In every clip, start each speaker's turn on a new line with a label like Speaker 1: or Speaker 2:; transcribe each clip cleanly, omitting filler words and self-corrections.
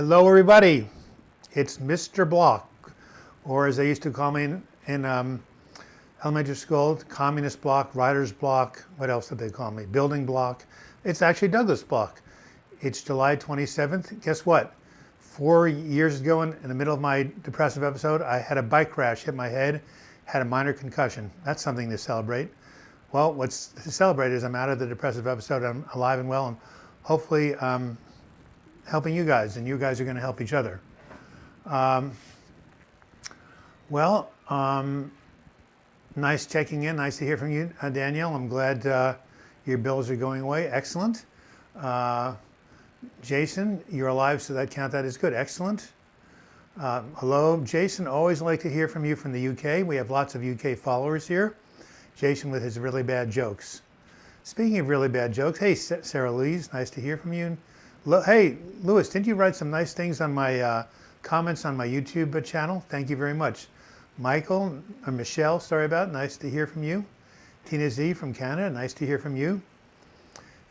Speaker 1: Hello, everybody. It's Mr. Block, or as they used to call me in elementary school, Communist Block, Writer's Block. What else did they call me? Building Block. It's actually Douglas Block. It's July 27th. Guess what? 4 years ago, in the middle of my depressive episode, I had a bike crash, hit my head, had a minor concussion. That's something to celebrate. Well, what's to celebrate is I'm out of the depressive episode. I'm alive and well, and hopefully helping you guys, and you guys are going to help each other. Nice checking in. Nice to hear from you, Danielle. I'm glad your bills are going away. Excellent. Jason, you're alive, so that is good. Excellent. Hello, Jason. Always like to hear from you from the UK. We have lots of UK followers here. Jason with his really bad jokes. Speaking of really bad jokes, hey, Sarah Louise, nice to hear from you. Hey, Louis, didn't you write some nice things on my comments on my YouTube channel? Thank you very much. Michelle, nice to hear from you. Tina Z from Canada, nice to hear from you.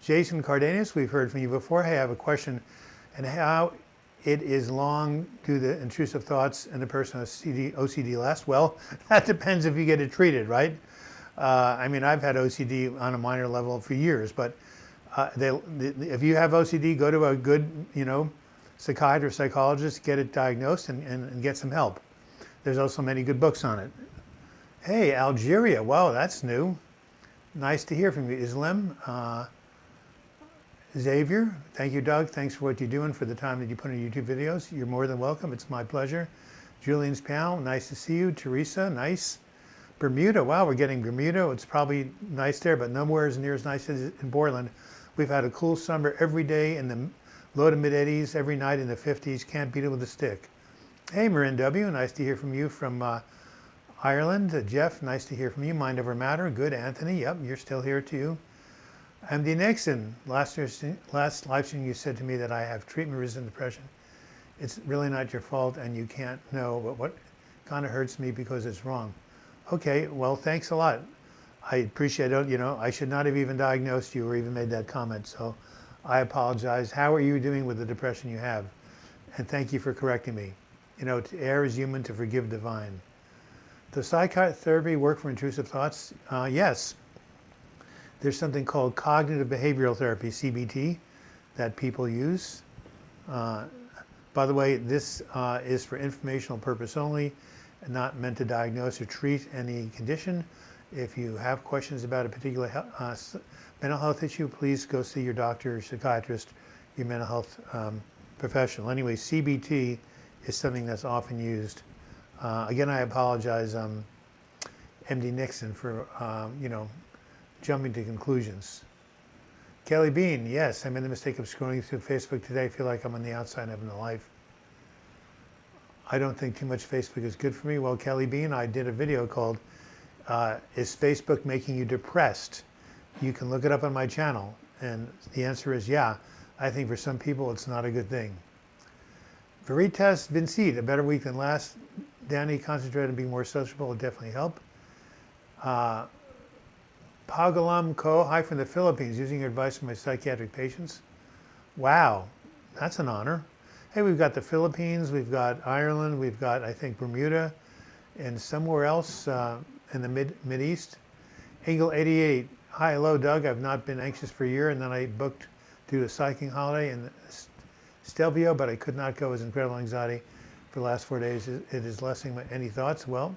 Speaker 1: Jason Cardenas, we've heard from you before. Hey, I have a question. And how it is long do the intrusive thoughts and the person with OCD last? Well, that depends if you get it treated, right? I've had OCD on a minor level for years, but if you have OCD, go to a good, psychiatrist, psychologist, get it diagnosed and get some help. There's also many good books on it. Hey, Algeria, wow, that's new. Nice to hear from you. Islam, Xavier, thank you, Doug. Thanks for what you're doing for the time that you put in YouTube videos. You're more than welcome. It's my pleasure. Julian's pal, nice to see you. Teresa, nice. Bermuda, wow, we're getting Bermuda. It's probably nice there, but nowhere as near as nice as in Portland. We've had a cool summer every day in the low to mid 80s, every night in the 50s. Can't beat it with a stick. Hey, Marin W., nice to hear from you from Ireland. Jeff, nice to hear from you. Mind Over Matter, good. Anthony, yep, you're still here too. MD Nixon, last live stream you said to me that I have treatment-resistant depression. It's really not your fault and you can't know, but what kind of hurts me because it's wrong. Okay, well, thanks a lot. I appreciate it. I should not have even diagnosed you or even made that comment, so I apologize. How are you doing with the depression you have? And thank you for correcting me. To err is human, to forgive divine. Does psychotherapy work for intrusive thoughts? Yes. There's something called cognitive behavioral therapy, CBT, that people use. By the way, this is for informational purpose only, and not meant to diagnose or treat any condition. If you have questions about a particular mental health issue, please go see your doctor, your psychiatrist, your mental health professional. Anyway, CBT is something that's often used. Again, I apologize, MD Nixon, for jumping to conclusions. Kelly Bean, yes, I made the mistake of scrolling through Facebook today. I feel like I'm on the outside having a life. I don't think too much Facebook is good for me. Well, Kelly Bean, I did a video called, Is Facebook Making You Depressed? You can look it up on my channel. And the answer is yeah. I think for some people it's not a good thing. Veritas Vincit, a better week than last. Danny, concentrate on being more sociable. Will definitely help. Pagalam Ko, hi from the Philippines, using your advice for my psychiatric patients. Wow, that's an honor. Hey, we've got the Philippines, we've got Ireland, we've got, I think, Bermuda, and somewhere else in the Mid-East. Eagle 88, hi, hello, Doug. I've not been anxious for a year, and then I booked due to a cycling holiday in Stelvio, but I could not go. It was incredible anxiety for the last 4 days. It is lessening any thoughts. Well,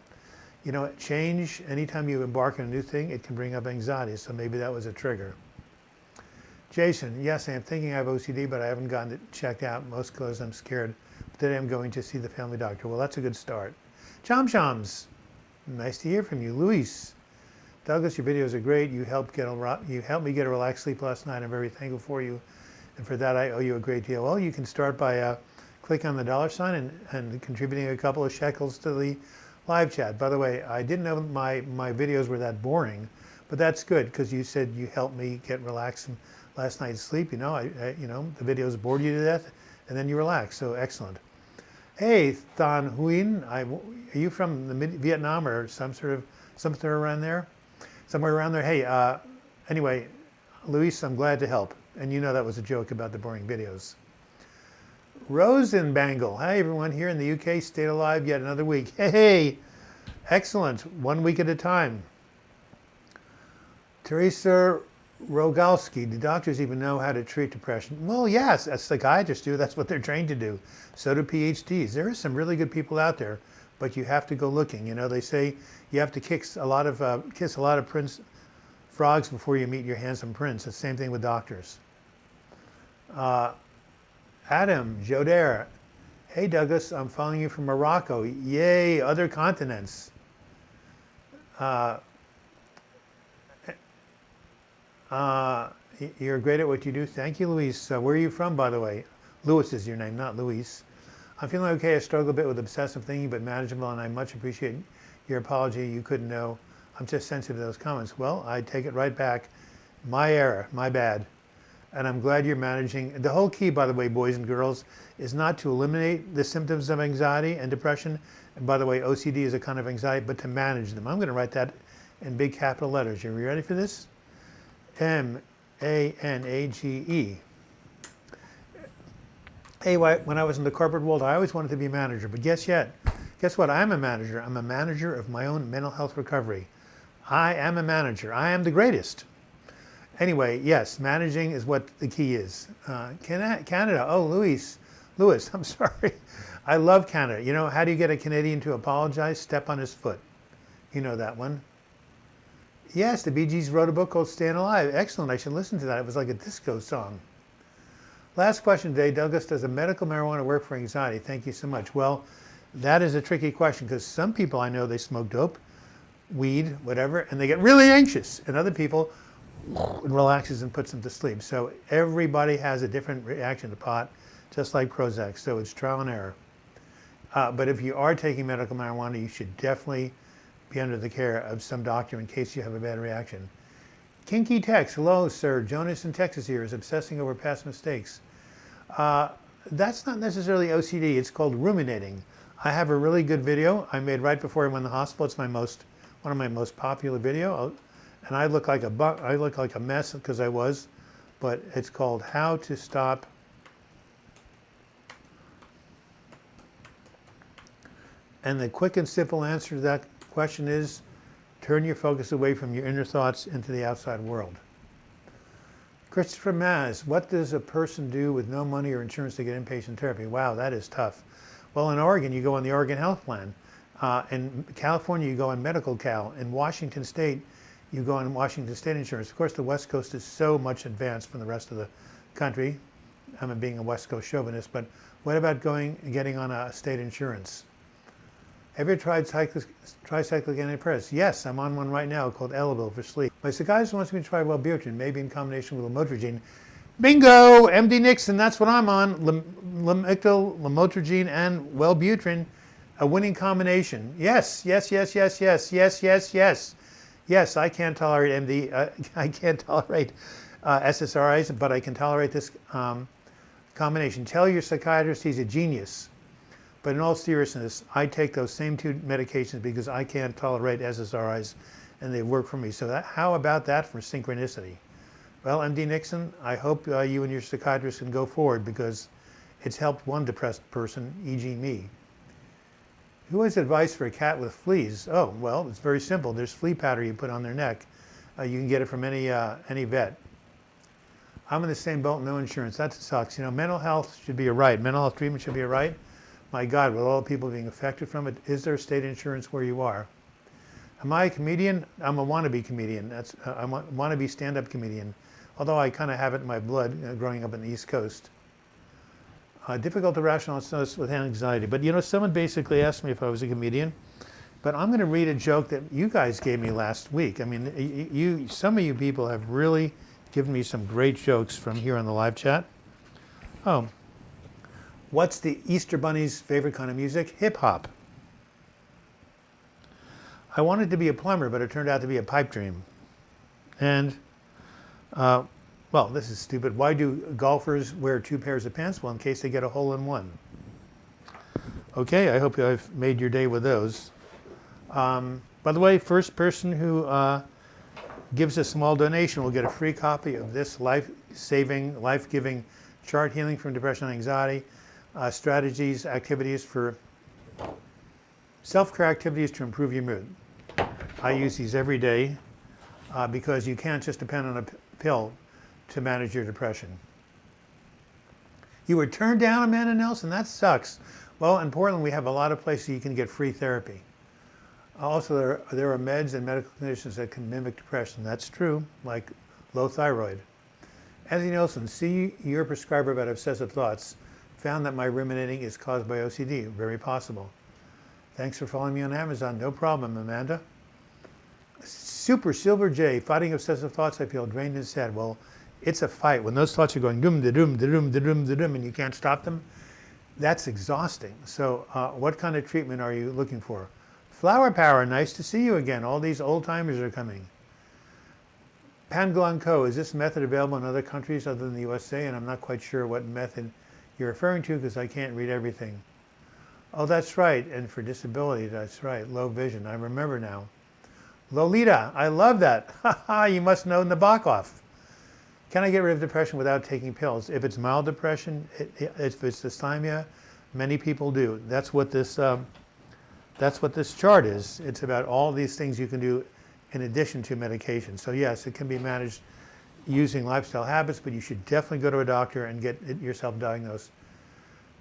Speaker 1: change, anytime you embark on a new thing, it can bring up anxiety, so maybe that was a trigger. Jason, yes, I am thinking I have OCD, but I haven't gotten it checked out, most because I'm scared. But today I'm going to see the family doctor. Well, that's a good start. Chom-choms, nice to hear from you. Luis, Douglas, your videos are great. You helped me get a relaxed sleep last night. I'm very thankful for you, and for that I owe you a great deal. Well, you can start by clicking on the $sign and contributing a couple of shekels to the live chat. By the way, I didn't know my videos were that boring, but that's good because you said you helped me get relaxed last night's sleep. The videos bored you to death, and then you relax. So excellent. Hey, Than Huynh, are you from Vietnam or somewhere around there? Somewhere around there. Hey, anyway, Luis, I'm glad to help. And that was a joke about the boring videos. Rosenbangle. Hi, everyone here in the UK. Stayed alive yet another week. Hey, excellent. 1 week at a time. Teresa Rogalski. Do doctors even know how to treat depression? Well, yes, as psychiatrists do. That's what they're trained to do. So do PhDs. There are some really good people out there, but you have to go looking. You know, they say you have to kiss a lot of frogs before you meet your handsome prince. It's the same thing with doctors. Adam Joder. Hey, Douglas, I'm following you from Morocco. Yay, other continents. You're great at what you do. Thank you, Luis. Where are you from, by the way? Louis is your name, not Luis. I'm feeling okay. I struggle a bit with obsessive thinking, but manageable, and I much appreciate your apology. You couldn't know. I'm just sensitive to those comments. Well, I take it right back. My error, my bad. And I'm glad you're managing. The whole key, by the way, boys and girls, is not to eliminate the symptoms of anxiety and depression. And by the way, OCD is a kind of anxiety, but to manage them. I'm going to write that in big capital letters. Are you ready for this? Manage. Hey, when I was in the corporate world, I always wanted to be a manager, but guess what? I'm a manager. I'm a manager of my own mental health recovery. I am a manager. I am the greatest. Anyway, yes, managing is what the key is. Canada. Oh, Louis, I'm sorry. I love Canada. You know, how do you get a Canadian to apologize? Step on his foot. You know that one. Yes, the Bee Gees wrote a book called Staying Alive. Excellent. I should listen to that. It was like a disco song. Last question today. Douglas, does a medical marijuana work for anxiety? Thank you so much. Well, that is a tricky question because some people I know, they smoke dope, weed, whatever, and they get really anxious. And other people, it relaxes and puts them to sleep. So everybody has a different reaction to pot, just like Prozac. So it's trial and error. But if you are taking medical marijuana, you should definitely be under the care of some doctor in case you have a bad reaction. Kinky text. Hello, sir. Jonas in Texas here is obsessing over past mistakes. That's not necessarily OCD. It's called ruminating. I have a really good video I made right before I went to the hospital. It's one of my most popular video. And I look like a mess because I was, but it's called How to Stop And the quick and simple answer to that question is turn your focus away from your inner thoughts into the outside world. Christopher Maz, what does a person do with no money or insurance to get inpatient therapy? Wow, that is tough. Well, in Oregon, you go on the Oregon Health Plan. In California, you go on Medical Cal. In Washington State, you go on Washington State Insurance. Of course, the West Coast is so much advanced from the rest of the country. I'm being a West Coast chauvinist, but what about getting on a state insurance? Have you tried tricyclic antidepressants? Yes, I'm on one right now called Audible for sleep. My psychiatrist wants me to try Wellbutrin, maybe in combination with lamotrigine. Bingo! MD Nixon, that's what I'm on. Lamictal, lamotrigine, and Wellbutrin, a winning combination. Yes, yes, yes, yes, yes, yes, yes, yes. Yes, I can't tolerate I can't tolerate SSRIs, but I can tolerate this combination. Tell your psychiatrist he's a genius. But in all seriousness, I take those same two medications because I can't tolerate SSRIs, and they work for me. So how about that for synchronicity? Well, MD Nixon, I hope you and your psychiatrist can go forward because it's helped one depressed person, e.g. me. Who has advice for a cat with fleas? Oh, well, it's very simple. There's flea powder you put on their neck. You can get it from any vet. I'm in the same boat, no insurance. That sucks. You know, mental health should be a right. Mental health treatment should be a right. My God, with all the people being affected from it, is there state insurance where you are? Am I a comedian? I'm a wannabe comedian. I'm a wannabe stand-up comedian, although I kind of have it in my blood growing up in the East Coast. Difficult to rationalize with anxiety. But you know, someone basically asked me if I was a comedian, but I'm going to read a joke that you guys gave me last week. I mean, some of you people have really given me some great jokes from here on the live chat. Oh. What's the Easter Bunny's favorite kind of music? Hip hop. I wanted to be a plumber, but it turned out to be a pipe dream. And, well, this is stupid. Why do golfers wear two pairs of pants? Well, in case they get a hole in one. Okay, I hope I've made your day with those. By the way, first person who gives a small donation will get a free copy of this life-saving, life-giving chart, Healing from Depression and Anxiety. strategies, activities for self-care activities to improve your mood. I use these every day because you can't just depend on a pill to manage your depression. You were turned down, Amanda Nelson? That sucks. Well, in Portland, we have a lot of places you can get free therapy. Also, there are meds and medical conditions that can mimic depression. That's true, like low thyroid. Anthony Nelson, see your prescriber about obsessive thoughts. Found that my ruminating is caused by OCD. Very possible. Thanks for following me on Amazon. No problem, Amanda. Super Silver J, fighting obsessive thoughts, I feel drained and sad. Well, it's a fight. When those thoughts are going doom, da-doom, da-doom, da-doom, da-doom, and you can't stop them, that's exhausting. So what kind of treatment are you looking for? Flower Power, nice to see you again. All these old timers are coming. Pangolin Co., is this method available in other countries other than the USA? And I'm not quite sure what method you're referring to because I can't read everything. Oh, that's right. And for disability, that's right. Low vision. I remember now. Lolita, I love that. Haha, you must know Nabokov. Can I get rid of depression without taking pills? If it's mild depression, if it's dysthymia, many people do. That's what this chart is. It's about all these things you can do in addition to medication. So yes, it can be managed using lifestyle habits, but you should definitely go to a doctor and get yourself diagnosed.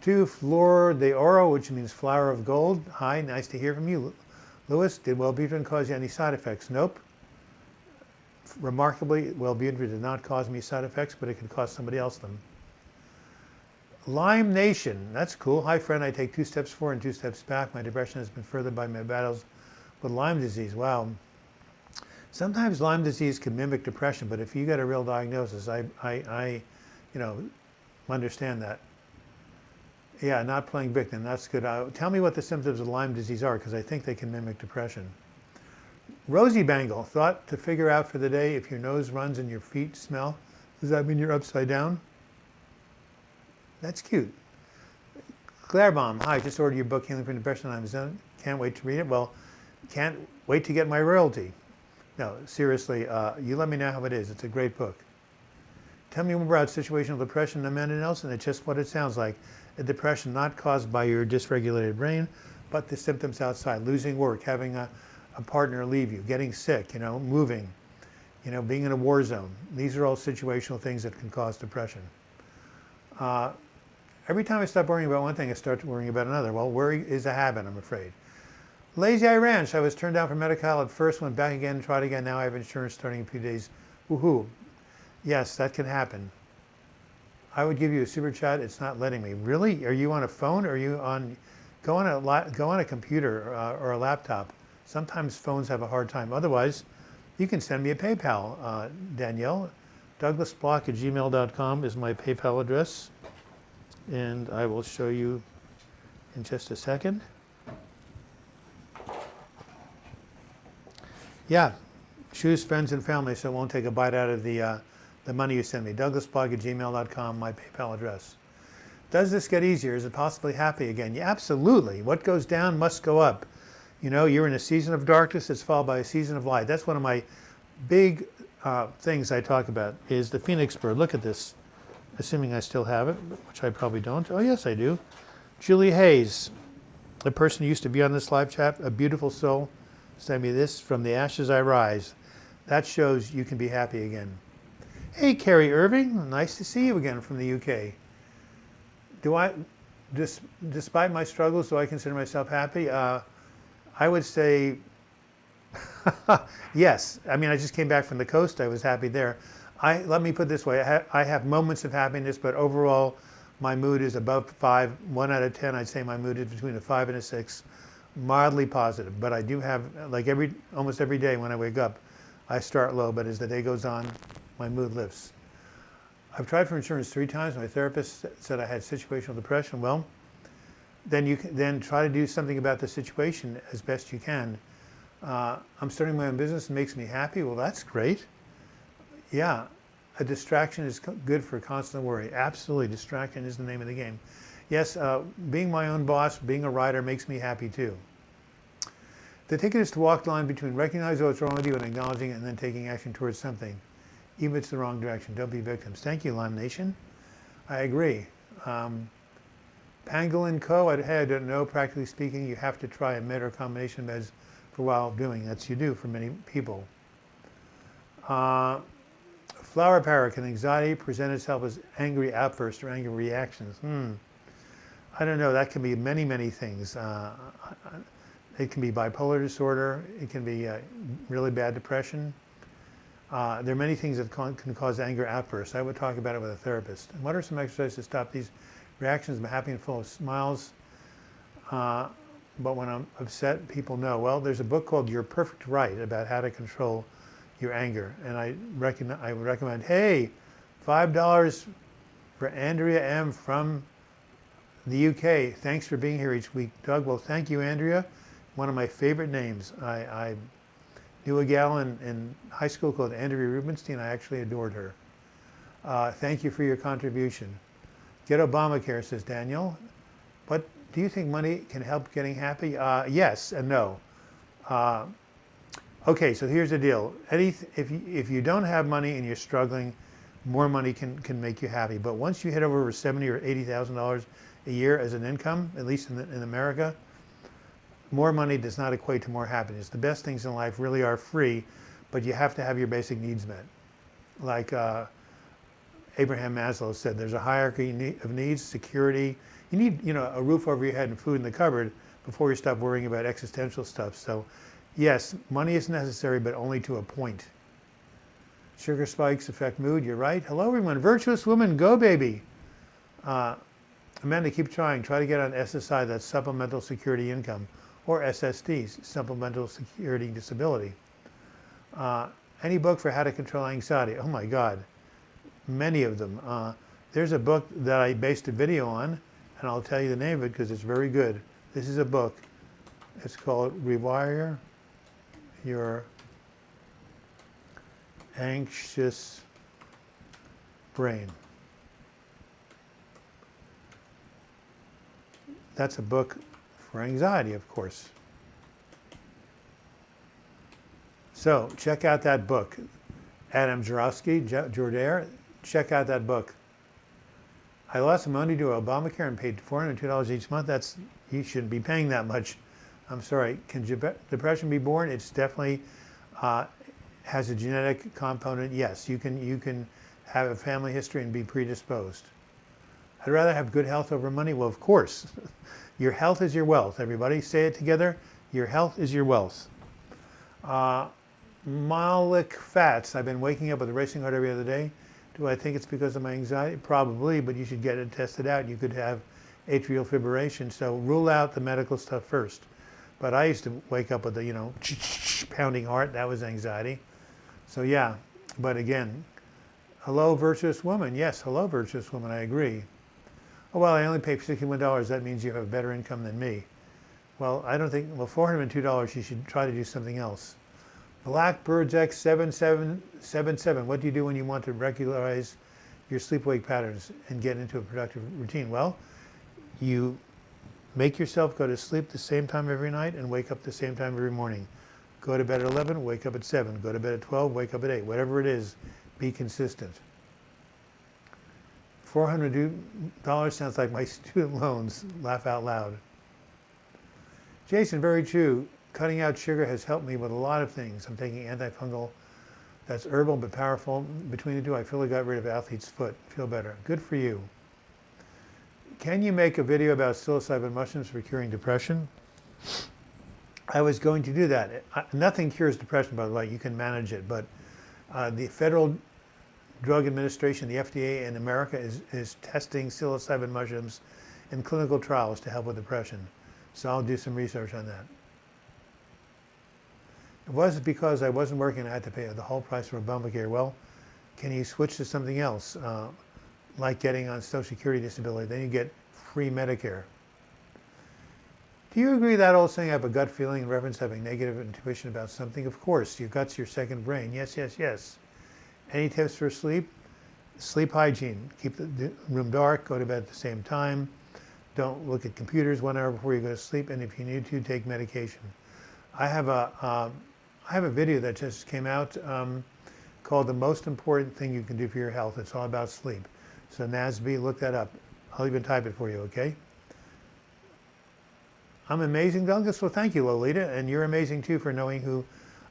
Speaker 1: 2, Flor de Oro, which means flower of gold. Hi, nice to hear from you. Lewis, did Wellbutrin cause you any side effects? Nope. Remarkably, Wellbutrin did not cause me side effects, but it could cause somebody else them. Lyme Nation, that's cool. Hi friend, I take 2 steps forward and 2 steps back. My depression has been furthered by my battles with Lyme disease. Wow. Sometimes Lyme disease can mimic depression, but if you get a real diagnosis, I understand that. Yeah, not playing victim, that's good. Tell me what the symptoms of Lyme disease are, because I think they can mimic depression. Rosie Bangle, thought to figure out for the day, if your nose runs and your feet smell, does that mean you're upside down? That's cute. Claire Baum, hi, just ordered your book, Healing from Depression on Amazon. Can't wait to read it. Well, can't wait to get my royalty. No, seriously, you let me know how it is. It's a great book. Tell me more about situational depression, Amanda Nelson. It's just what it sounds like. A depression not caused by your dysregulated brain, but the symptoms outside. Losing work, having a partner leave you, getting sick, moving, being in a war zone. These are all situational things that can cause depression. Every time I stop worrying about one thing, I start worrying about another. Well, worry is a habit, I'm afraid. Lazy Eye Ranch, I was turned down for Medi-Cal at first, went back again, tried again. Now I have insurance starting in a few days. Woohoo. Yes, that can happen. I would give you a super chat. It's not letting me. Really? Are you on a phone? Or are you on? Go on a computer or a laptop. Sometimes phones have a hard time. Otherwise, you can send me a PayPal, Danielle. DouglasBlock@gmail.com is my PayPal address, and I will show you in just a second. Yeah, choose friends and family so it won't take a bite out of the money you send me. DouglasBlog@gmail.com, my PayPal address. Does this get easier? Is it possibly happy again? Yeah, absolutely. What goes down must go up. You're in a season of darkness that's followed by a season of light. That's one of my big things I talk about is the Phoenix bird. Look at this, assuming I still have it, which I probably don't. Oh, yes, I do. Julie Hayes, the person who used to be on this live chat, a beautiful soul, sent me this, from the ashes I rise. That shows you can be happy again. Hey, Carrie Irving, nice to see you again from the UK. Despite my struggles, do I consider myself happy? I would say yes. I mean, I just came back from the coast. I was happy there. Let me put it this way. I have moments of happiness, but overall, my mood is above 5. 1 out of 10, I'd say my mood is between a 5 and a 6. Mildly positive. But I do have, like almost every day when I wake up, I start low, but as the day goes on, my mood lifts. I've tried for insurance 3 times. My therapist said I had situational depression. Well, then you can try to do something about the situation as best you can. I'm starting my own business. It makes me happy. Well, that's great. Yeah, a distraction is good for constant worry. Absolutely, distraction is the name of the game. Yes, being my own boss, being a writer makes me happy too. The ticket is to walk the line between recognizing what's wrong with you and acknowledging it and then taking action towards something, even if it's the wrong direction. Don't be victims. Thank you, Lyme Nation. I agree. Pangolin Co. I don't know. Practically speaking, you have to try a med or combination of meds for a while doing. That's you do for many people. Flower power. Can anxiety present itself as angry outbursts or angry reactions? I don't know. That can be many, many things. It can be bipolar disorder. It can be really bad depression. There are many things that can cause anger outbursts. I would talk about it with a therapist. And what are some exercises to stop these reactions? I'm happy and full of smiles. But when I'm upset, people know. Well, there's a book called Your Perfect Right about how to control your anger. And I would recommend, hey, $5 for Andrea M. from the UK. Thanks for being here each week, Doug. Well, thank you, Andrea. One of my favorite names. I knew a gal in high school called Andrea Rubenstein. I actually adored her. Thank you for your contribution. Get Obamacare, says Daniel. But do you think money can help getting happy? Yes and no. Okay, so here's the deal. If you don't have money and you're struggling, more money can make you happy. But once you hit over $70,000 or $80,000 a year as an income, at least in America, more money does not equate to more happiness. The best things in life really are free, but you have to have your basic needs met. Like Abraham Maslow said, there's a hierarchy of needs, security. You need, a roof over your head and food in the cupboard before you stop worrying about existential stuff. So, yes, money is necessary, but only to a point. Sugar spikes affect mood. You're right. Hello, everyone. Virtuous woman, go, baby. Amanda, keep trying. Try to get on SSI, that's Supplemental Security Income, or SSDs, Supplemental Security Disability. Any book for how to control anxiety? Oh my God, many of them. There's a book that I based a video on, and I'll tell you the name of it because it's very good. This is a book. It's called Rewire Your Anxious Brain. That's a book for anxiety, of course. So check out that book. Adam Jordair, check out that book. I lost some money to Obamacare and paid $402 each month. You shouldn't be paying that much. I'm sorry. Can depression be born? It's definitely has a genetic component. Yes, you can have a family history and be predisposed. I'd rather have good health over money. Well, of course. Your health is your wealth, everybody. Say it together. Your health is your wealth. Malic fats. I've been waking up with a racing heart every other day. Do I think it's because of my anxiety? Probably, but you should get it tested out. You could have atrial fibrillation. So rule out the medical stuff first. But I used to wake up with a, pounding heart. That was anxiety. So yeah, but again, hello, virtuous woman. Yes, hello, virtuous woman. I agree. Oh, well, I only pay $61. That means you have a better income than me. Well, I don't think, $402, you should try to do something else. Blackbirds X7777. What do you do when you want to regularize your sleep-wake patterns and get into a productive routine? Well, you make yourself go to sleep the same time every night and wake up the same time every morning. Go to bed at 11, wake up at 7. Go to bed at 12, wake up at 8. Whatever it is, be consistent. $400 sounds like my student loans. Laugh out loud. Jason, very true. Cutting out sugar has helped me with a lot of things. I'm taking antifungal. That's herbal but powerful. Between the two, I feel I got rid of athlete's foot. Feel better. Good for you. Can you make a video about psilocybin mushrooms for curing depression? I was going to do that. Nothing cures depression, by the way. You can manage it. But the Federal Drug Administration, the FDA in America, is testing psilocybin mushrooms in clinical trials to help with depression. So I'll do some research on that. It was because I wasn't working and I had to pay the whole price for Obamacare. Well, can you switch to something else, like getting on Social Security disability? Then you get free Medicare. Do you agree that old saying, I have a gut feeling in reference to having negative intuition about something? Of course, your gut's your second brain. Yes, yes, yes. Any tips for sleep? Sleep hygiene. Keep the room dark, go to bed at the same time. Don't look at computers 1 hour before you go to sleep, and if you need to, take medication. I have a video that just came out called The Most Important Thing You Can Do for Your Health. It's all about sleep. So NASB, look that up. I'll even type it for you, okay? I'm amazing, Douglas. Well, thank you, Lolita. And you're amazing, too, for knowing who.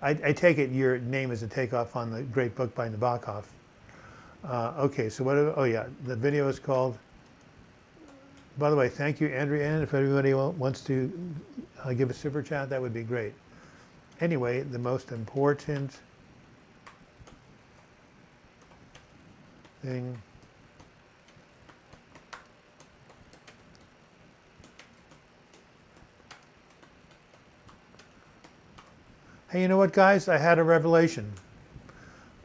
Speaker 1: I take it your name is a takeoff on the great book by Nabokov. Okay, so what, oh yeah, the video is called, by the way, thank you, Andrea Ann. If everybody wants to give a super chat, that would be great. Anyway, the most important thing. Hey, you know what, guys? I had a revelation.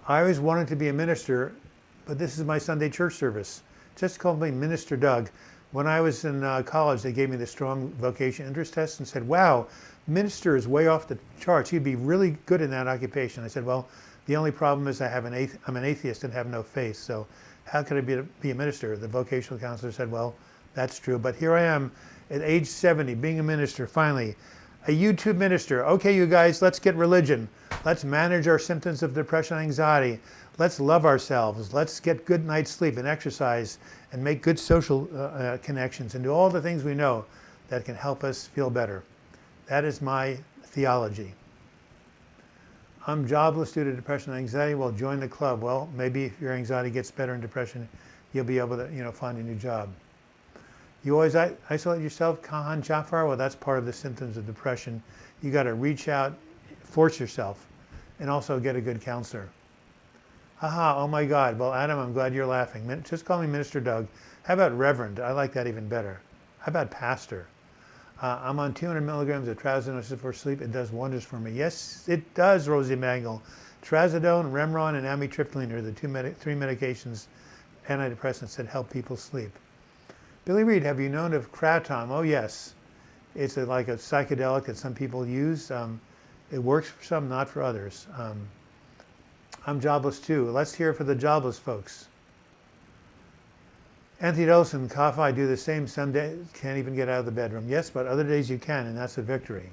Speaker 1: I always wanted to be a minister, but this is my Sunday church service. Just call me Minister Doug. When I was in college, they gave me the strong vocation interest test and said, wow, minister is way off the charts. You'd be really good in that occupation. I said, well, the only problem is I'm an atheist and have no faith. So how could I be a minister? The vocational counselor said, well, that's true. But here I am at age 70, being a minister, finally. A YouTube minister. Okay, you guys, let's get religion. Let's manage our symptoms of depression and anxiety. Let's love ourselves. Let's get good night's sleep and exercise and make good social connections and do all the things we know that can help us feel better. That is my theology. I'm jobless due to depression and anxiety. Well, join the club. Well, maybe if your anxiety gets better in depression, you'll be able to, find a new job. You always isolate yourself, Kahan Jafar? Well, that's part of the symptoms of depression. You got to reach out, force yourself, and also get a good counselor. Haha, oh my God. Well, Adam, I'm glad you're laughing. Just call me Minister Doug. How about Reverend? I like that even better. How about Pastor? I'm on 200 milligrams of trazodone for sleep. It does wonders for me. Yes, it does, Rosie Mangle. Trazodone, Remron, and amitriptyline are the three medications, antidepressants that help people sleep. Billy Reed, have you known of kratom? Oh yes, it's like a psychedelic that some people use. It works for some, not for others. I'm jobless too. Let's hear it for the jobless folks. Anthony Dolson, cough, I do the same. Some days can't even get out of the bedroom. Yes, but other days you can, and that's a victory.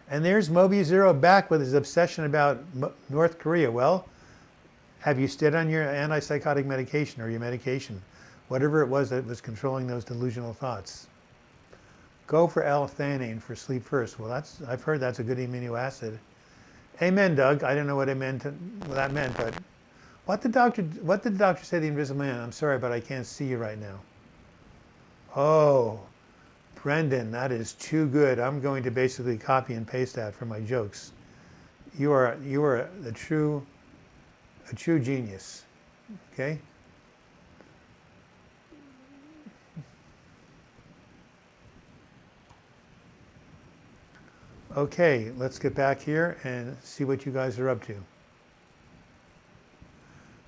Speaker 1: And there's Moby Zero back with his obsession about North Korea. Well, have you stayed on your antipsychotic medication or your medication? Whatever it was that was controlling those delusional thoughts. Go for L-theanine for sleep first. Well, I've heard that's a good amino acid. Amen, Doug. I don't know what that meant, but what did the doctor say to the invisible man? I'm sorry, but I can't see you right now. Oh, Brendan, that is too good. I'm going to basically copy and paste that for my jokes. You are a true genius. Okay? Okay, let's get back here and see what you guys are up to.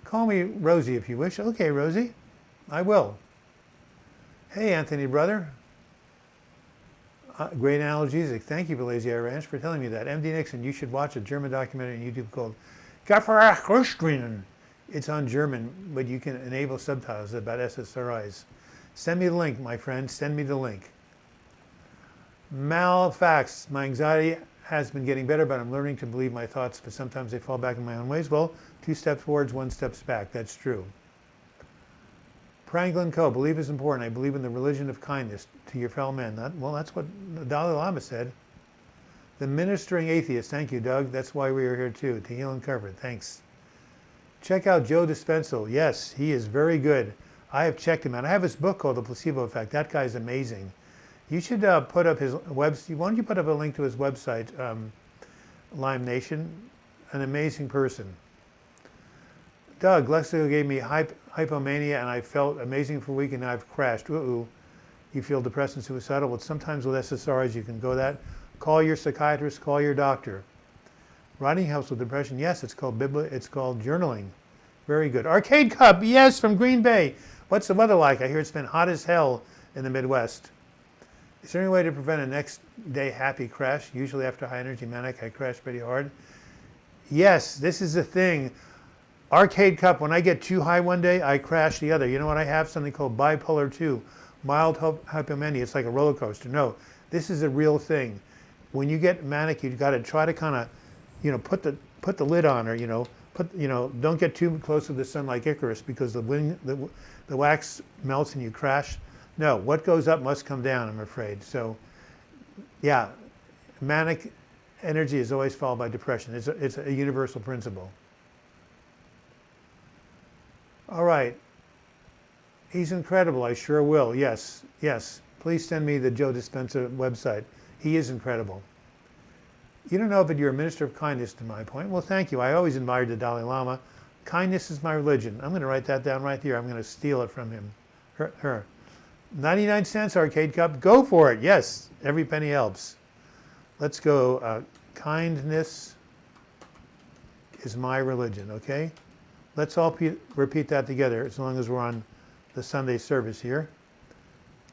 Speaker 1: Call me Rosie if you wish. Okay, Rosie, I will. Hey, Anthony, brother. Great analgesic. Thank you, Belazier Ranch, for telling me that. MD Nixon, you should watch a German documentary on YouTube called Gafferachrustrinnen. It's on German, but you can enable subtitles about SSRIs. Send me the link, my friend. Send me the link. Malfax, my anxiety has been getting better, but I'm learning to believe my thoughts, but sometimes they fall back in my own ways. Well, 2 steps forwards, 1 step back. That's true. Pranglin Co. Belief is important. I believe in the religion of kindness to your fellow man. Well, that's what the Dalai Lama said. The ministering atheist. Thank you, Doug. That's why we are here too, to heal and cover. Thanks. Check out Joe Dispenza. Yes, he is very good. I have checked him out. I have his book called The Placebo Effect. That guy's amazing. You should put up his website. Why don't you put up a link to his website, Lyme Nation? An amazing person. Doug, Lexo gave me hypomania and I felt amazing for a week and now I've crashed. You feel depressed and suicidal. Well, sometimes with SSRIs you can go that. Call your psychiatrist, call your doctor. Writing helps with depression. Yes, it's called journaling. Very good. Arcade Cup, yes, from Green Bay. What's the weather like? I hear it's been hot as hell in the Midwest. Is there any way to prevent a next day happy crash? Usually after high energy manic, I crash pretty hard. Yes, this is the thing. Arcade Cup, when I get too high one day, I crash the other. You know what I have? Something called bipolar 2, mild hypomania. It's like a roller coaster. No, this is a real thing. When you get manic, you've got to try to kind of, put the lid on, or don't get too close to the sun like Icarus, because the wax melts and you crash. No, what goes up must come down, I'm afraid. So, yeah, manic energy is always followed by depression. It's a universal principle. All right. He's incredible. I sure will. Yes, yes. Please send me the Joe Dispenza website. He is incredible. You don't know, but you're a minister of kindness to my point. Well, thank you. I always admired the Dalai Lama. Kindness is my religion. I'm going to write that down right here. I'm going to steal it from him. Her. 99 cents arcade cup. Go for it. Yes, every penny helps. Let's go. Kindness is my religion, okay? Let's all repeat that together as long as we're on the Sunday service here.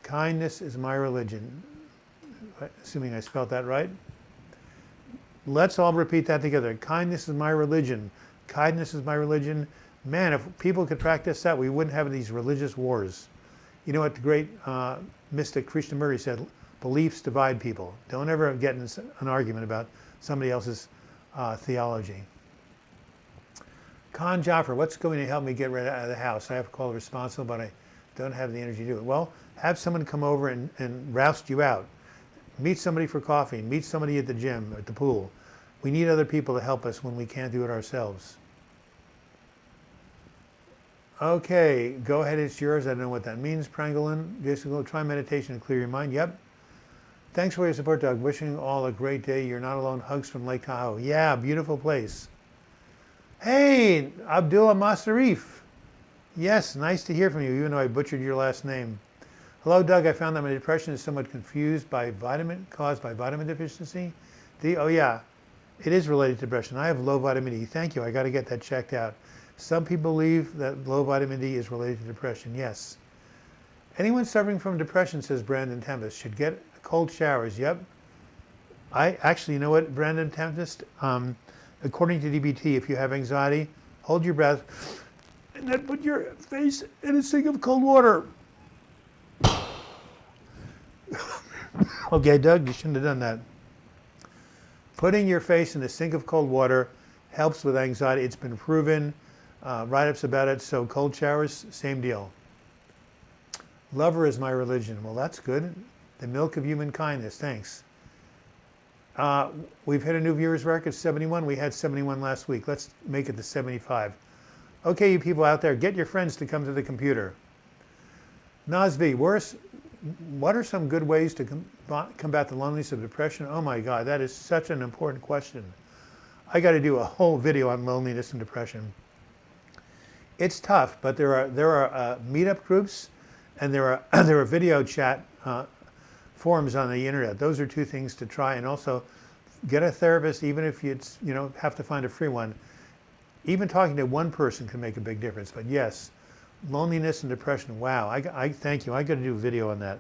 Speaker 1: Kindness is my religion. Assuming I spelled that right. Let's all repeat that together. Kindness is my religion. Kindness is my religion. Man, if people could practice that, we wouldn't have these religious wars. You know what the great mystic Krishnamurti said? Beliefs divide people. Don't ever get in an argument about somebody else's theology. Khan Jaffer, what's going to help me get right out of the house? I have to call it responsible, but I don't have the energy to do it. Well, have someone come over and roust you out. Meet somebody for coffee. Meet somebody at the gym, at the pool. We need other people to help us when we can't do it ourselves. Okay, go ahead, it's yours. I don't know what that means, Prangelin. Just go try meditation and clear your mind. Yep. Thanks for your support, Doug. Wishing all a great day. You're not alone. Hugs from Lake Tahoe. Yeah, beautiful place. Hey, Abdullah Masarif. Yes, nice to hear from you, even though I butchered your last name. Hello, Doug. I found that my depression is somewhat caused by vitamin deficiency. Oh, yeah, it is related to depression. I have low vitamin D. Thank you. I got to get that checked out. Some people believe that low vitamin D is related to depression. Yes. Anyone suffering from depression, says Brandon Tempest, should get cold showers. Yep. I actually, you know what, Brandon Tempest? According to DBT, if you have anxiety, hold your breath and then put your face in a sink of cold water. Okay, Doug, you shouldn't have done that. Putting your face in a sink of cold water helps with anxiety. It's been proven, write-ups about it. So cold showers, same deal. Lover is my religion. Well, that's good. The milk of human kindness. Thanks. We've hit a new viewers record, 71. We had 71 last week. Let's make it to 75. Okay, you people out there, get your friends to come to the computer. Nazvi, what are some good ways to combat the loneliness of depression? Oh my God, that is such an important question. I got to do a whole video on loneliness and depression. It's tough, but there are meetup groups, and there are video chat forums on the internet. Those are two things to try, and also get a therapist, even if you have to find a free one. Even talking to one person can make a big difference. But yes, loneliness and depression. Wow, I thank you. I got to do a video on that.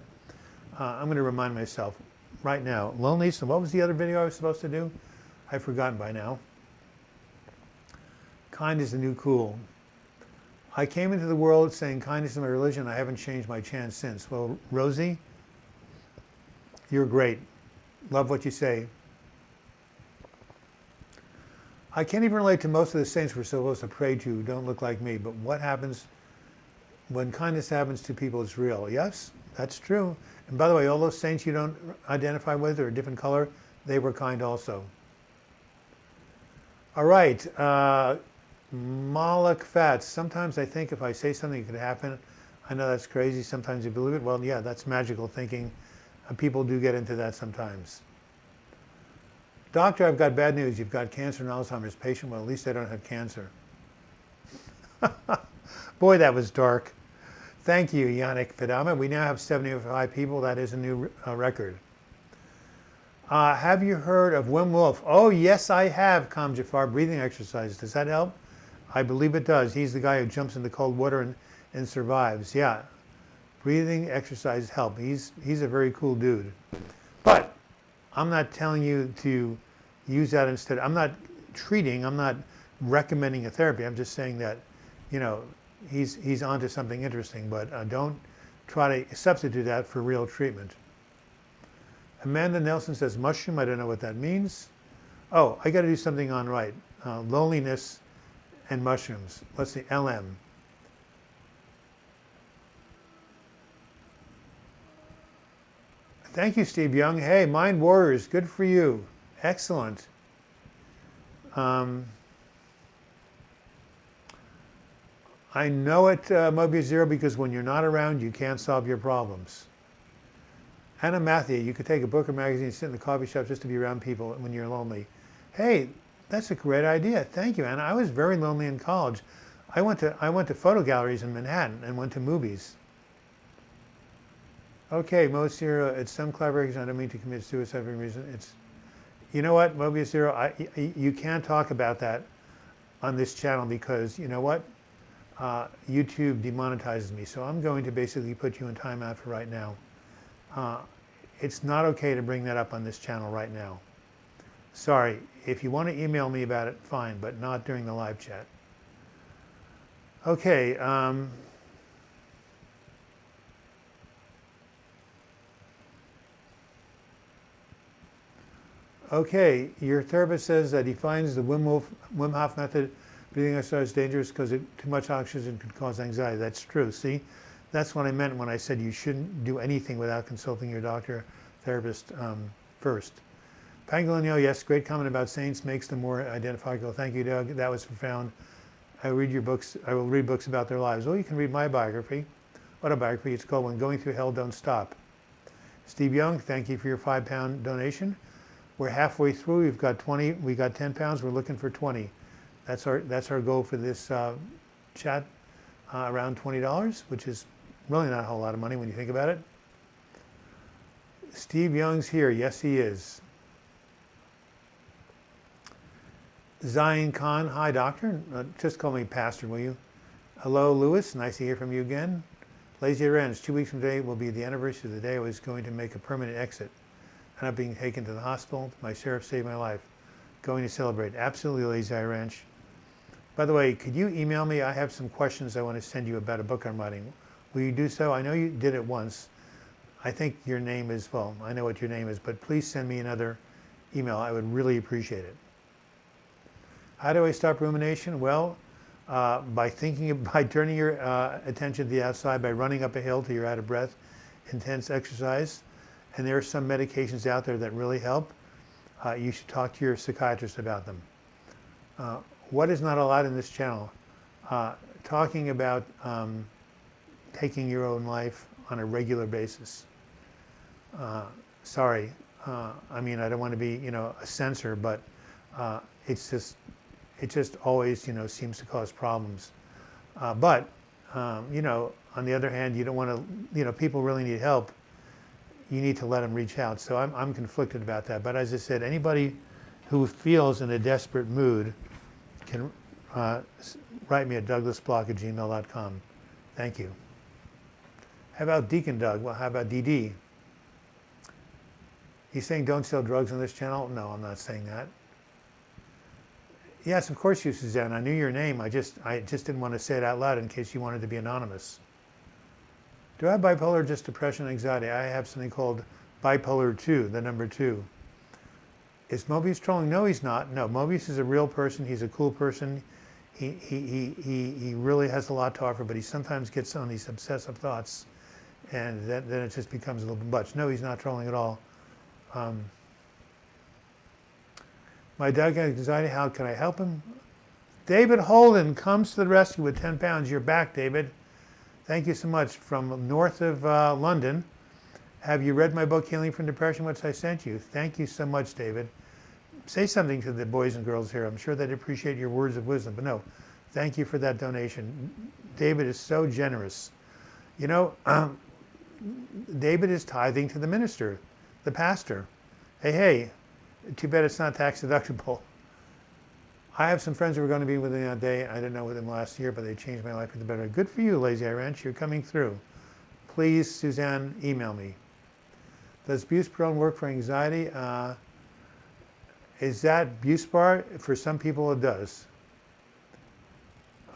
Speaker 1: I'm going to remind myself right now. Loneliness, and what was the other video I was supposed to do? I've forgotten by now. Kind is the new cool. I came into the world saying kindness is my religion. I haven't changed my chance since. Well, Rosie, you're great. Love what you say. I can't even relate to most of the saints we're supposed to pray to who don't look like me, but what happens when kindness happens to people is real? Yes, that's true. And by the way, all those saints you don't identify with or a different color, they were kind also. All right, Malak Fats. Sometimes I think if I say something, it could happen. I know that's crazy. Sometimes you believe it. Well, yeah, that's magical thinking. People do get into that sometimes. Doctor, I've got bad news. You've got cancer and Alzheimer's patient. Well, at least I don't have cancer. Boy, that was dark. Thank you, Yannick Fidama. We now have 75 people. That is a new record. Have you heard of Wim Wolf? Oh, yes, I have, Kam Jafar. Breathing exercises. Does that help? I believe it does. He's the guy who jumps into cold water and survives. Yeah. Breathing exercises help. He's a very cool dude. But I'm not telling you to use that instead. I'm not treating, I'm not recommending a therapy. I'm just saying that, he's onto something interesting, but don't try to substitute that for real treatment. Amanda Nelson says mushroom. I don't know what that means. Oh, I got to do something on right. Loneliness and mushrooms. Let's see, LM. Thank you, Steve Young. Hey, Mind Warriors, good for you. Excellent. I know it, Mobius Zero, because when you're not around, you can't solve your problems. Anna Matthew, you could take a book or magazine, sit in the coffee shop just to be around people when you're lonely. Hey, that's a great idea. Thank you, Anna. I was very lonely in college. I went to photo galleries in Manhattan and went to movies. Okay, Mobius Zero, it's some collaboration. I don't mean to commit suicide for any reason. It's, you know what, Mobius Zero, you can't talk about that on this channel because, you know what? YouTube demonetizes me, so I'm going to basically put you in timeout for right now. It's not okay to bring that up on this channel right now. Sorry, if you want to email me about it, fine, but not during the live chat. Okay. Okay, your therapist says that he finds the Wim Hof method, breathing exercise, dangerous because too much oxygen could cause anxiety. That's true. See, that's what I meant when I said you shouldn't do anything without consulting your doctor, therapist first. Pangolino, yes, great comment about saints makes them more identifiable. Thank you, Doug. That was profound. I read your books. I will read books about their lives. Well, you can read my biography, autobiography. It's called When Going Through Hell, Don't Stop. Steve Young, thank you for your £5 donation. We're halfway through. We've got 20. We got 10 pounds. We're looking for 20. That's our goal for this chat. Around $20, which is really not a whole lot of money when you think about it. Steve Young's here. Yes, he is. Zion Khan. Hi, doctor. Just call me Pastor, will you? Hello, Lewis. Nice to hear from you again. Lazy Ranch. 2 weeks from today will be the anniversary of the day I was going to make a permanent exit. I'm not being taken to the hospital. My sheriff saved my life. Going to celebrate. Absolutely, Lazy Ranch. By the way, could you email me? I have some questions I want to send you about a book I'm writing. Will you do so? I know you did it once. I think your name is, well, I know what your name is, but please send me another email. I would really appreciate it. How do I stop rumination? Well, by turning your attention to the outside, by running up a hill till you're out of breath, intense exercise. And there are some medications out there that really help. You should talk to your psychiatrist about them. What is not allowed in this channel? Talking about taking your own life on a regular basis. Sorry, I mean, I don't want to be, a censor, but it just always, seems to cause problems. But on the other hand, you don't want to, people really need help. You need to let them reach out. So I'm conflicted about that. But as I said, anybody who feels in a desperate mood can write me at douglasblock@gmail.com. Thank you. How about Deacon Doug? Well, how about DD? He's saying don't sell drugs on this channel? No, I'm not saying that. Yes, of course you, Suzanne. I knew your name. I just didn't want to say it out loud in case you wanted to be anonymous. Do I have bipolar or just depression and anxiety? I have something called bipolar 2, the number 2. Is Mobius trolling? No, he's not. No, Mobius is a real person. He's a cool person. He really has a lot to offer, but he sometimes gets on these obsessive thoughts, and then it just becomes a little bit much. No, he's not trolling at all. My dog has anxiety. How can I help him? David Holden comes to the rescue with 10 pounds. You're back, David. Thank you so much. From north of London. Have you read my book, Healing from Depression, which I sent you? Thank you so much, David. Say something to the boys and girls here. I'm sure they'd appreciate your words of wisdom. But no, thank you for that donation. David is so generous. David is tithing to the minister, the pastor. Hey, too bad it's not tax deductible. I have some friends who were going to be with me that day. I didn't know with them last year, but they changed my life for the better. Good for you, Lazy Ranch. You're coming through. Please, Suzanne, email me. Does buspirone work for anxiety? Is that Buspar? For some people, it does.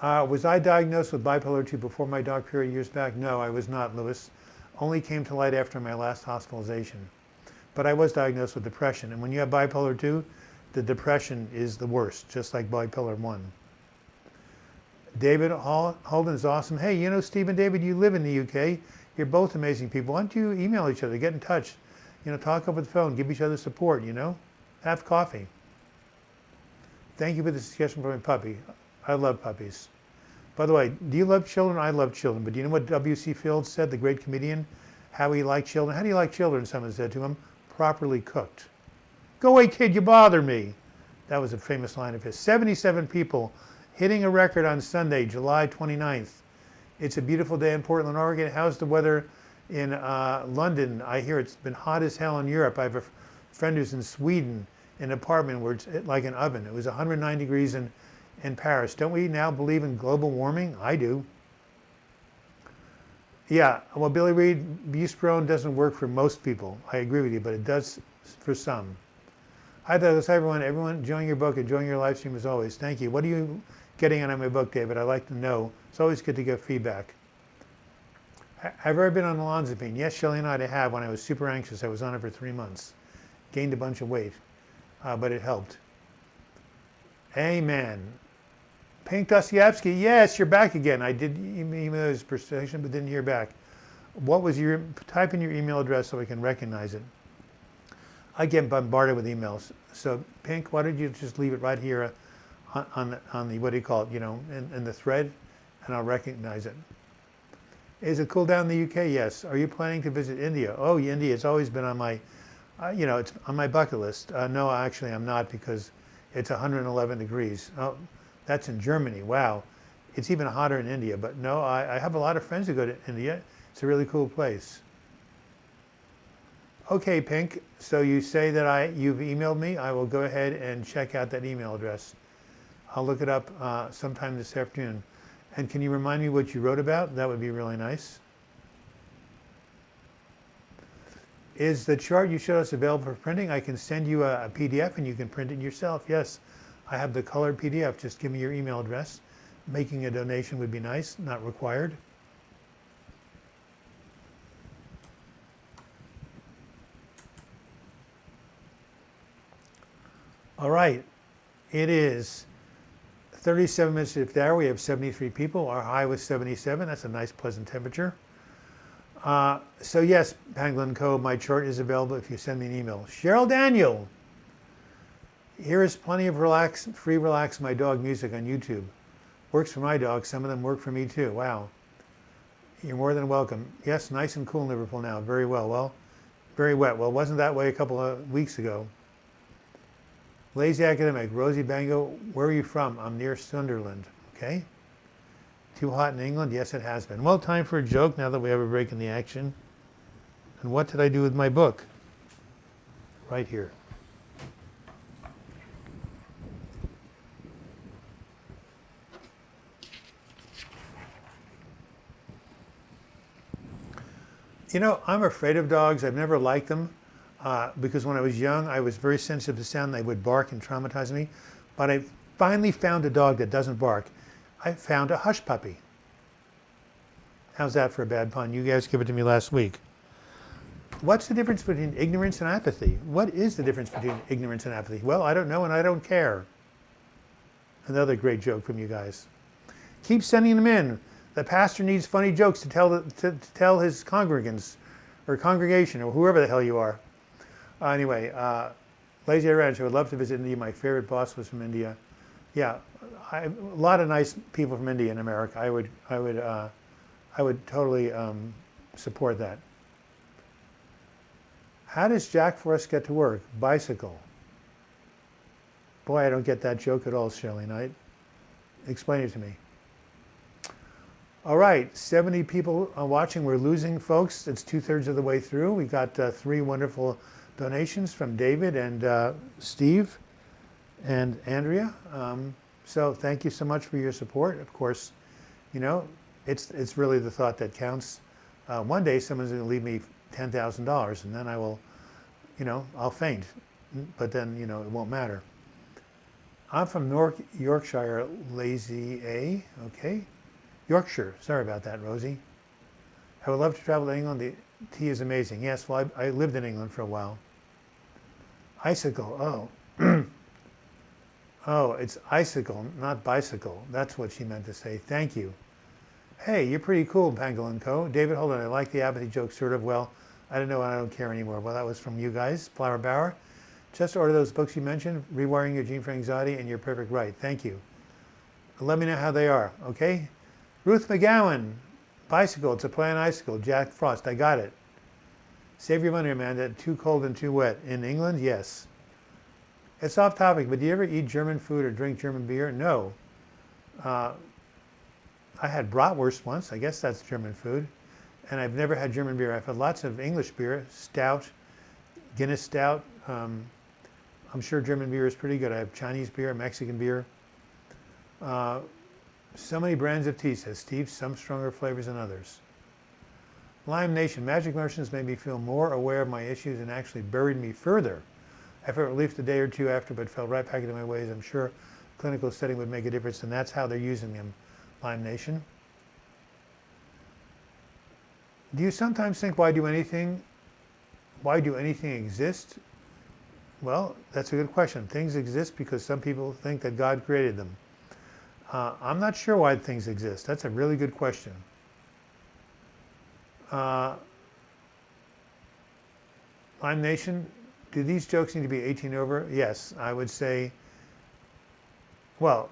Speaker 1: Was I diagnosed with bipolar 2 before my dark period years back? No, I was not, Lewis. Only came to light after my last hospitalization. But I was diagnosed with depression. And when you have bipolar 2, the depression is the worst, just like bipolar 1. David Holden is awesome. Hey, Steve and David, you live in the UK. You're both amazing people. Why don't you email each other, get in touch. talk over the phone, give each other support, have coffee. Thank you for the suggestion for my puppy. I love puppies. By the way, do you love children? I love children. But do you know what W.C. Fields said, the great comedian? How he liked children. How do you like children? Someone said to him. Properly cooked. Go away, kid, you bother me. That was a famous line of his. 77 people hitting a record on Sunday, July 29th. It's a beautiful day in Portland, Oregon. How's the weather in London? I hear it's been hot as hell in Europe. I have a friend who's in Sweden, in an apartment where it's like an oven. It was 109 degrees in Paris. Don't we now believe in global warming? I do. Yeah, well, Billy Reed, buse-prone doesn't work for most people. I agree with you, but it does for some. Hi, Douglas. Hi, everyone. Everyone enjoying your book, enjoying your live stream as always. Thank you. What are you getting out of my book, David? I'd like to know. It's always good to get feedback. Have you ever been on olanzapine? Yes, Shelley and I have. When I was super anxious, I was on it for 3 months. Gained a bunch of weight, but it helped. Amen. Pink Dostoevsky, yes, you're back again. I did email his persuasion, but didn't hear back. What was type in your email address so I can recognize it. I get bombarded with emails. So Pink, why don't you just leave it right here on the, what do you call it, in the thread, and I'll recognize it. Is it cool down in the UK? Yes. Are you planning to visit India? Oh, India, it's always been on my, it's on my bucket list. No, actually I'm not, because it's 111 degrees. Oh, that's in Germany. Wow. It's even hotter in India. But no, I have a lot of friends who go to India. It's a really cool place. Okay, Pink. So you say that you've emailed me. I will go ahead and check out that email address. I'll look it up sometime this afternoon. And can you remind me what you wrote about? That would be really nice. Is the chart you showed us available for printing? I can send you a PDF and you can print it yourself. Yes, I have the colored PDF. Just give me your email address. Making a donation would be nice, not required. All right, it is 37 minutes to the hour. We have 73 people. Our high was 77. That's a nice, pleasant temperature. So yes, Pangolin Co., my chart is available if you send me an email. Cheryl Daniel. Here is plenty of free relax my dog music on YouTube. Works for my dog. Some of them work for me too. Wow. You're more than welcome. Yes, nice and cool in Liverpool now. Very well. Well, very wet. Well, it wasn't that way a couple of weeks ago. Lazy Academic, Rosie Bango, where are you from? I'm near Sunderland, okay? Too hot in England? Yes, it has been. Well, time for a joke now that we have a break in the action. And what did I do with my book? Right here. I'm afraid of dogs. I've never liked them. Because when I was young, I was very sensitive to sound. They would bark and traumatize me. But I finally found a dog that doesn't bark. I found a hush puppy. How's that for a bad pun? You guys gave it to me last week. What's the difference between ignorance and apathy? What is the difference between ignorance and apathy? Well, I don't know and I don't care. Another great joke from you guys. Keep sending them in. The pastor needs funny jokes to tell his congregants or congregation or whoever the hell you are. Anyway, Lazy Ranch, I would love to visit India. My favorite boss was from India. Yeah, a lot of nice people from India in America. I would totally support that. How does Jack Frost get to work? Bicycle. Boy, I don't get that joke at all, Shelley Knight. Explain it to me. All right, 70 people watching. We're losing, folks. It's 2/3 of the way through. We got 3 wonderful donations from David and Steve and Andrea. So thank you so much for your support. Of course, it's really the thought that counts. One day someone's going to leave me $10,000 and then I will, I'll faint. But then, it won't matter. I'm from Yorkshire, Lazy A. Okay. Yorkshire. Sorry about that, Rosie. I would love to travel to England. The tea is amazing. Yes, well, I lived in England for a while. Icicle. Oh. Oh, it's icicle, not bicycle. That's what she meant to say. Thank you. Hey, you're pretty cool, Pangolin Co. David, hold on. I like the apathy joke sort of. Well, I don't know and I don't care anymore. Well, that was from you guys. Flower Bauer. Just order those books you mentioned, Rewiring Your Gene for Anxiety, and You're Perfect Right. Thank you. Let me know how they are, okay? Ruth McGowan. Bicycle. It's a play on icicle. Jack Frost. I got it. Save your money, Amanda. Too cold and too wet. In England? Yes. It's off topic, but do you ever eat German food or drink German beer? No. I had bratwurst once. I guess that's German food. And I've never had German beer. I've had lots of English beer, stout, Guinness stout. I'm sure German beer is pretty good. I have Chinese beer, Mexican beer. So many brands of tea, says Steve, some stronger flavors than others. Lime Nation, magic mushrooms made me feel more aware of my issues and actually buried me further. I felt relief a day or two after, but fell right back into my ways. I'm sure clinical setting would make a difference, and that's how they're using them, Lime Nation. Do you sometimes think, why do anything exist? Well, that's a good question. Things exist because some people think that God created them. I'm not sure why things exist. That's a really good question. Lime Nation, do these jokes need to be 18 over? Yes, I would say. Well,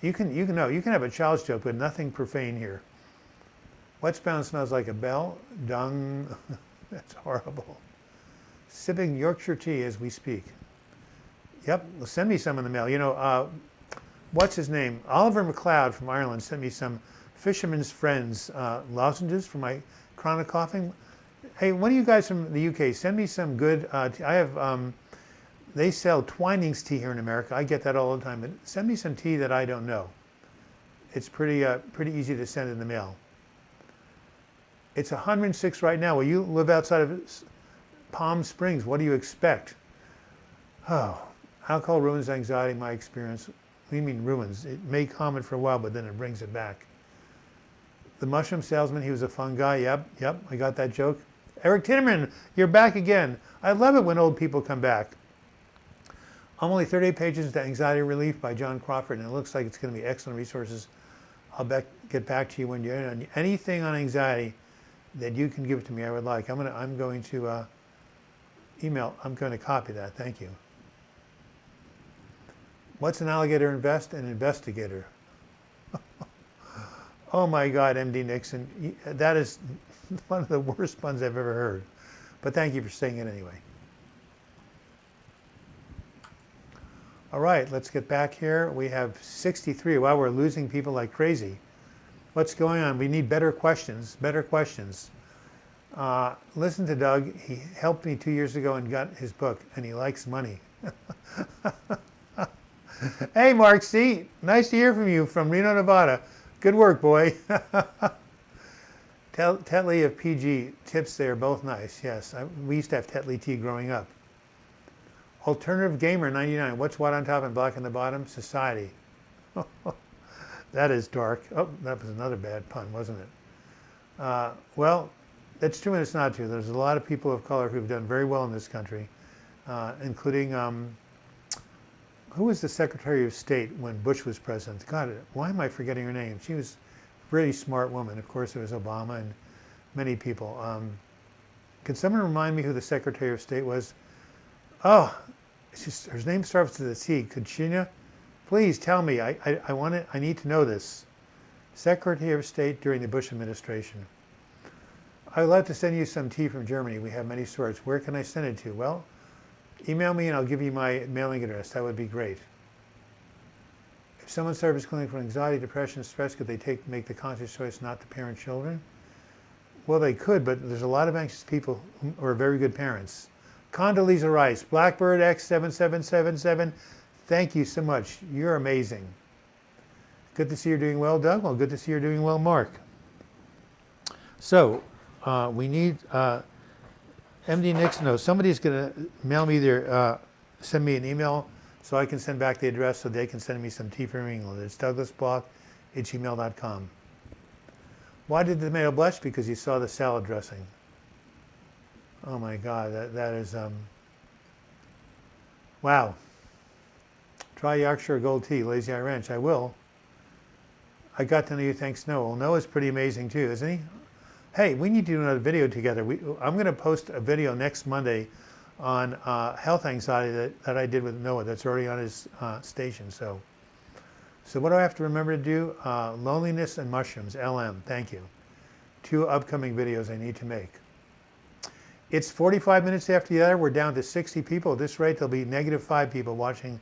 Speaker 1: you can have a child's joke, but nothing profane here. Westbound smells like a bell. Dung. That's horrible. Sipping Yorkshire tea as we speak. Yep, well, send me some in the mail. You know, what's his name? Oliver MacLeod from Ireland sent me some Fisherman's Friends lozenges for my chronic coughing. Hey, one of you guys from the UK, send me some good tea. I have, they sell Twinings tea here in America. I get that all the time, but send me some tea that I don't know. It's pretty easy to send in the mail. It's 106 right now. Well, you live outside of Palm Springs. What do you expect? Oh, alcohol ruins anxiety, my experience. What do you mean ruins? It may calm it for a while, but then it brings it back. The mushroom salesman, he was a fun guy. Yep, I got that joke. Eric Tinnerman, you're back again. I love it when old people come back. I'm only 38 pages into Anxiety Relief by John Crawford, and it looks like it's going to be excellent resources. I'll get back to you when you're in. Anything on anxiety that you can give to me, I would like. I'm going to email. I'm going to copy that. Thank you. What's an alligator invest? An investigator. Oh my God, MD Nixon. That is one of the worst puns I've ever heard. But thank you for saying it anyway. All right, let's get back here. We have 63. Wow, we're losing people like crazy. What's going on? We need better questions, better questions. Listen to Doug. He helped me 2 years ago and got his book, and he likes money. Hey, Mark C. Nice to hear from you from Reno, Nevada. Good work, boy. Tetley of PG. Tips there, both nice. Yes, we used to have Tetley tea growing up. Alternative Gamer 99. What's white on top and black on the bottom? Society. That is dark. Oh, that was another bad pun, wasn't it? Well, it's true and it's not true. There's a lot of people of color who've done very well in this country, including, who was the Secretary of State when Bush was president? God, why am I forgetting her name? She was a really smart woman. Of course, there was Obama and many people. Can someone remind me who the Secretary of State was? Oh, her name starts with a T. Kuchina? Please tell me. I need to know this. Secretary of State during the Bush administration. I would like to send you some tea from Germany. We have many sorts. Where can I send it to? Well, email me and I'll give you my mailing address. That would be great. If someone suffers clinic for anxiety, depression, stress, could they make the conscious choice not to parent children? Well, they could, but there's a lot of anxious people who are very good parents. Condoleezza Rice, Blackbird X7777. Thank you so much. You're amazing. Good to see you're doing well, Doug. Well, good to see you're doing well, Mark. So we need MD Nixon. No, somebody's going to mail me send me an email so I can send back the address so they can send me some tea from England. It's douglasblock@gmail.com. Why did the tomato blush? Because you saw the salad dressing. Oh my God, that is, wow. Try Yorkshire Gold Tea, Lazy Eye Ranch. I will. I got to know you thanks Noah. Well, Noah's pretty amazing too, isn't he? Hey, we need to do another video together. I'm going to post a video next Monday on health anxiety that I did with Noah. That's already on his station. So what do I have to remember to do? Loneliness and mushrooms, LM. Thank you. 2 upcoming videos I need to make. It's 45 minutes after the other. We're down to 60 people. At this rate, there'll be -5 people watching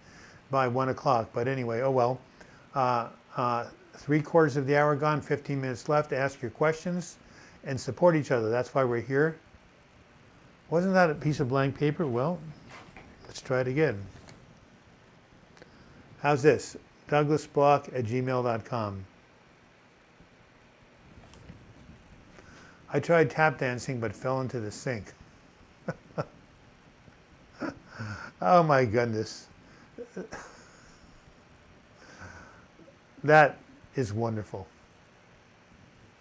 Speaker 1: by 1 o'clock. But anyway, oh well. 3/4 of the hour gone, 15 minutes left. Ask your questions and support each other. That's why we're here. Wasn't that a piece of blank paper? Well, let's try it again. How's this? douglasblock@gmail.com. I tried tap dancing but fell into the sink. Oh my goodness. That is wonderful.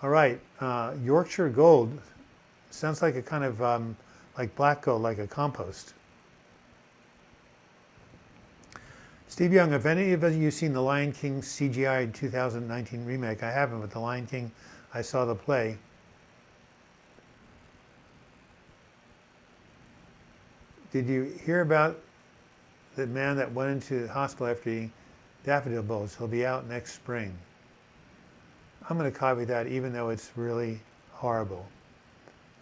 Speaker 1: All right, Yorkshire Gold sounds like a kind of like black gold, like a compost. Steve Young, have any of you seen The Lion King CGI 2019 remake? I haven't, but The Lion King, I saw the play. Did you hear about the man that went into the hospital after eating daffodil bulbs? He'll be out next spring. I'm going to copy that even though it's really horrible.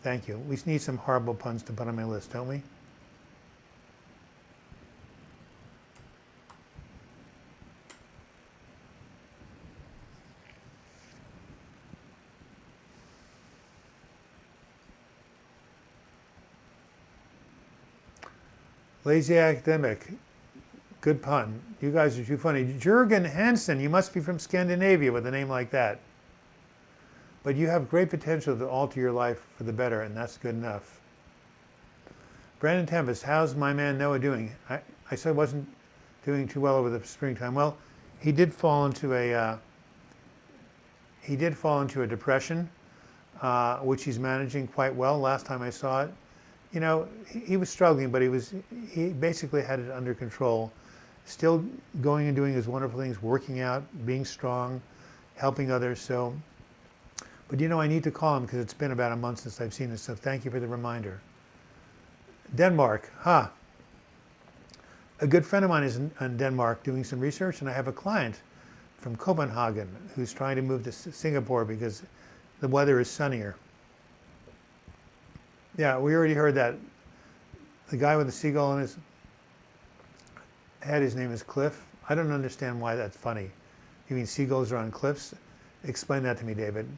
Speaker 1: Thank you. We need some horrible puns to put on my list, don't we? Lazy academic. Good pun. You guys are too funny. Jürgen Hansen, you must be from Scandinavia with a name like that. But you have great potential to alter your life for the better, and that's good enough. Brandon Tempest, how's my man Noah doing? I said I wasn't doing too well over the springtime. Well, he did fall into a depression, which he's managing quite well. Last time I saw it, you know, he was struggling, but he basically had it under control. Still going and doing his wonderful things, working out, being strong, helping others. So, but you know, I need to call him because it's been about a month since I've seen it. So thank you for the reminder. Denmark, A good friend of mine is in Denmark doing some research, and I have a client from Copenhagen who's trying to move to Singapore because the weather is sunnier. Yeah, we already heard that. The guy with the seagull on his head, his name is Cliff. I don't understand why that's funny. You mean seagulls are on cliffs? Explain that to me, David.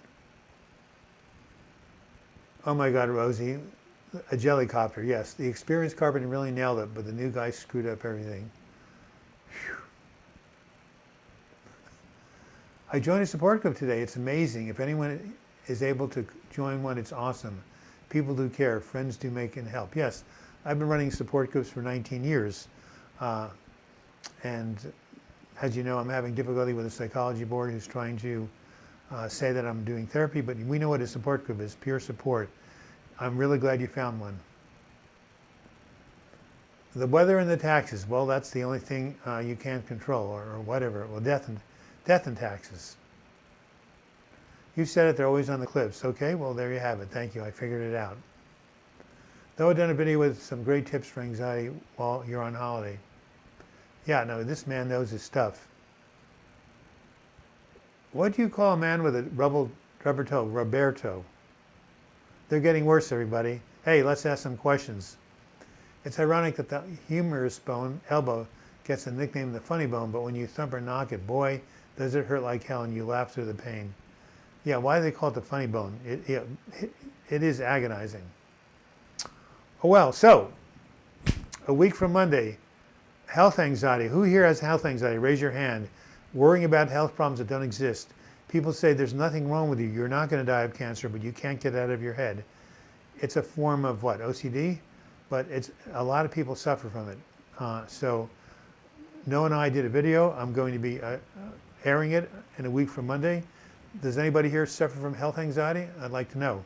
Speaker 1: Oh my God, Rosie. A jellycopter, yes. The experienced carpenter really nailed it, but the new guy screwed up everything. Whew. I joined a support group today. It's amazing. If anyone is able to join one, it's awesome. People do care. Friends do make and help. Yes, I've been running support groups for 19 years. And as you know, I'm having difficulty with the psychology board who's trying to say that I'm doing therapy, but we know what a support group is, peer support. I'm really glad you found one. The weather and the taxes, well, that's the only thing you can't control, or whatever. Well, death and taxes. You said it, they're always on the cliffs. Okay, well, there you have it. Thank you, I figured it out. Though I've done a video with some great tips for anxiety while you're on holiday. Yeah, no, this man knows his stuff. What do you call a man with a rubber toe? Roberto. They're getting worse, everybody. Hey, let's ask some questions. It's ironic that the humerus bone, elbow, gets the nickname the funny bone, but when you thump or knock it, boy, does it hurt like hell and you laugh through the pain. Yeah, why do they call it the funny bone? It is agonizing. Oh well, so, a week from Monday, health anxiety. Who here has health anxiety? Raise your hand. Worrying about health problems that don't exist. People say there's nothing wrong with you. You're not going to die of cancer, but you can't get it out of your head. It's a form of what? OCD? But a lot of people suffer from it. So Noah and I did a video. I'm going to be airing it in a week from Monday. Does anybody here suffer from health anxiety? I'd like to know.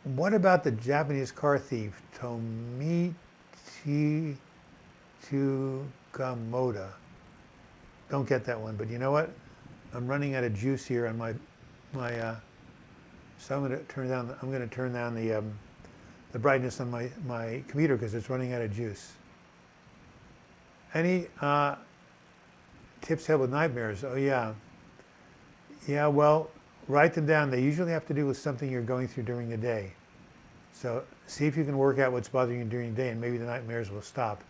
Speaker 1: What about the Japanese car thief, Tomichi Tsukamoto? Don't get that one, but you know what? I'm running out of juice here on so I'm going to turn down the brightness on my computer because it's running out of juice. Any tips to help with nightmares? Oh yeah. Yeah, well, write them down. They usually have to do with something you're going through during the day. So see if you can work out what's bothering you during the day, and maybe the nightmares will stop.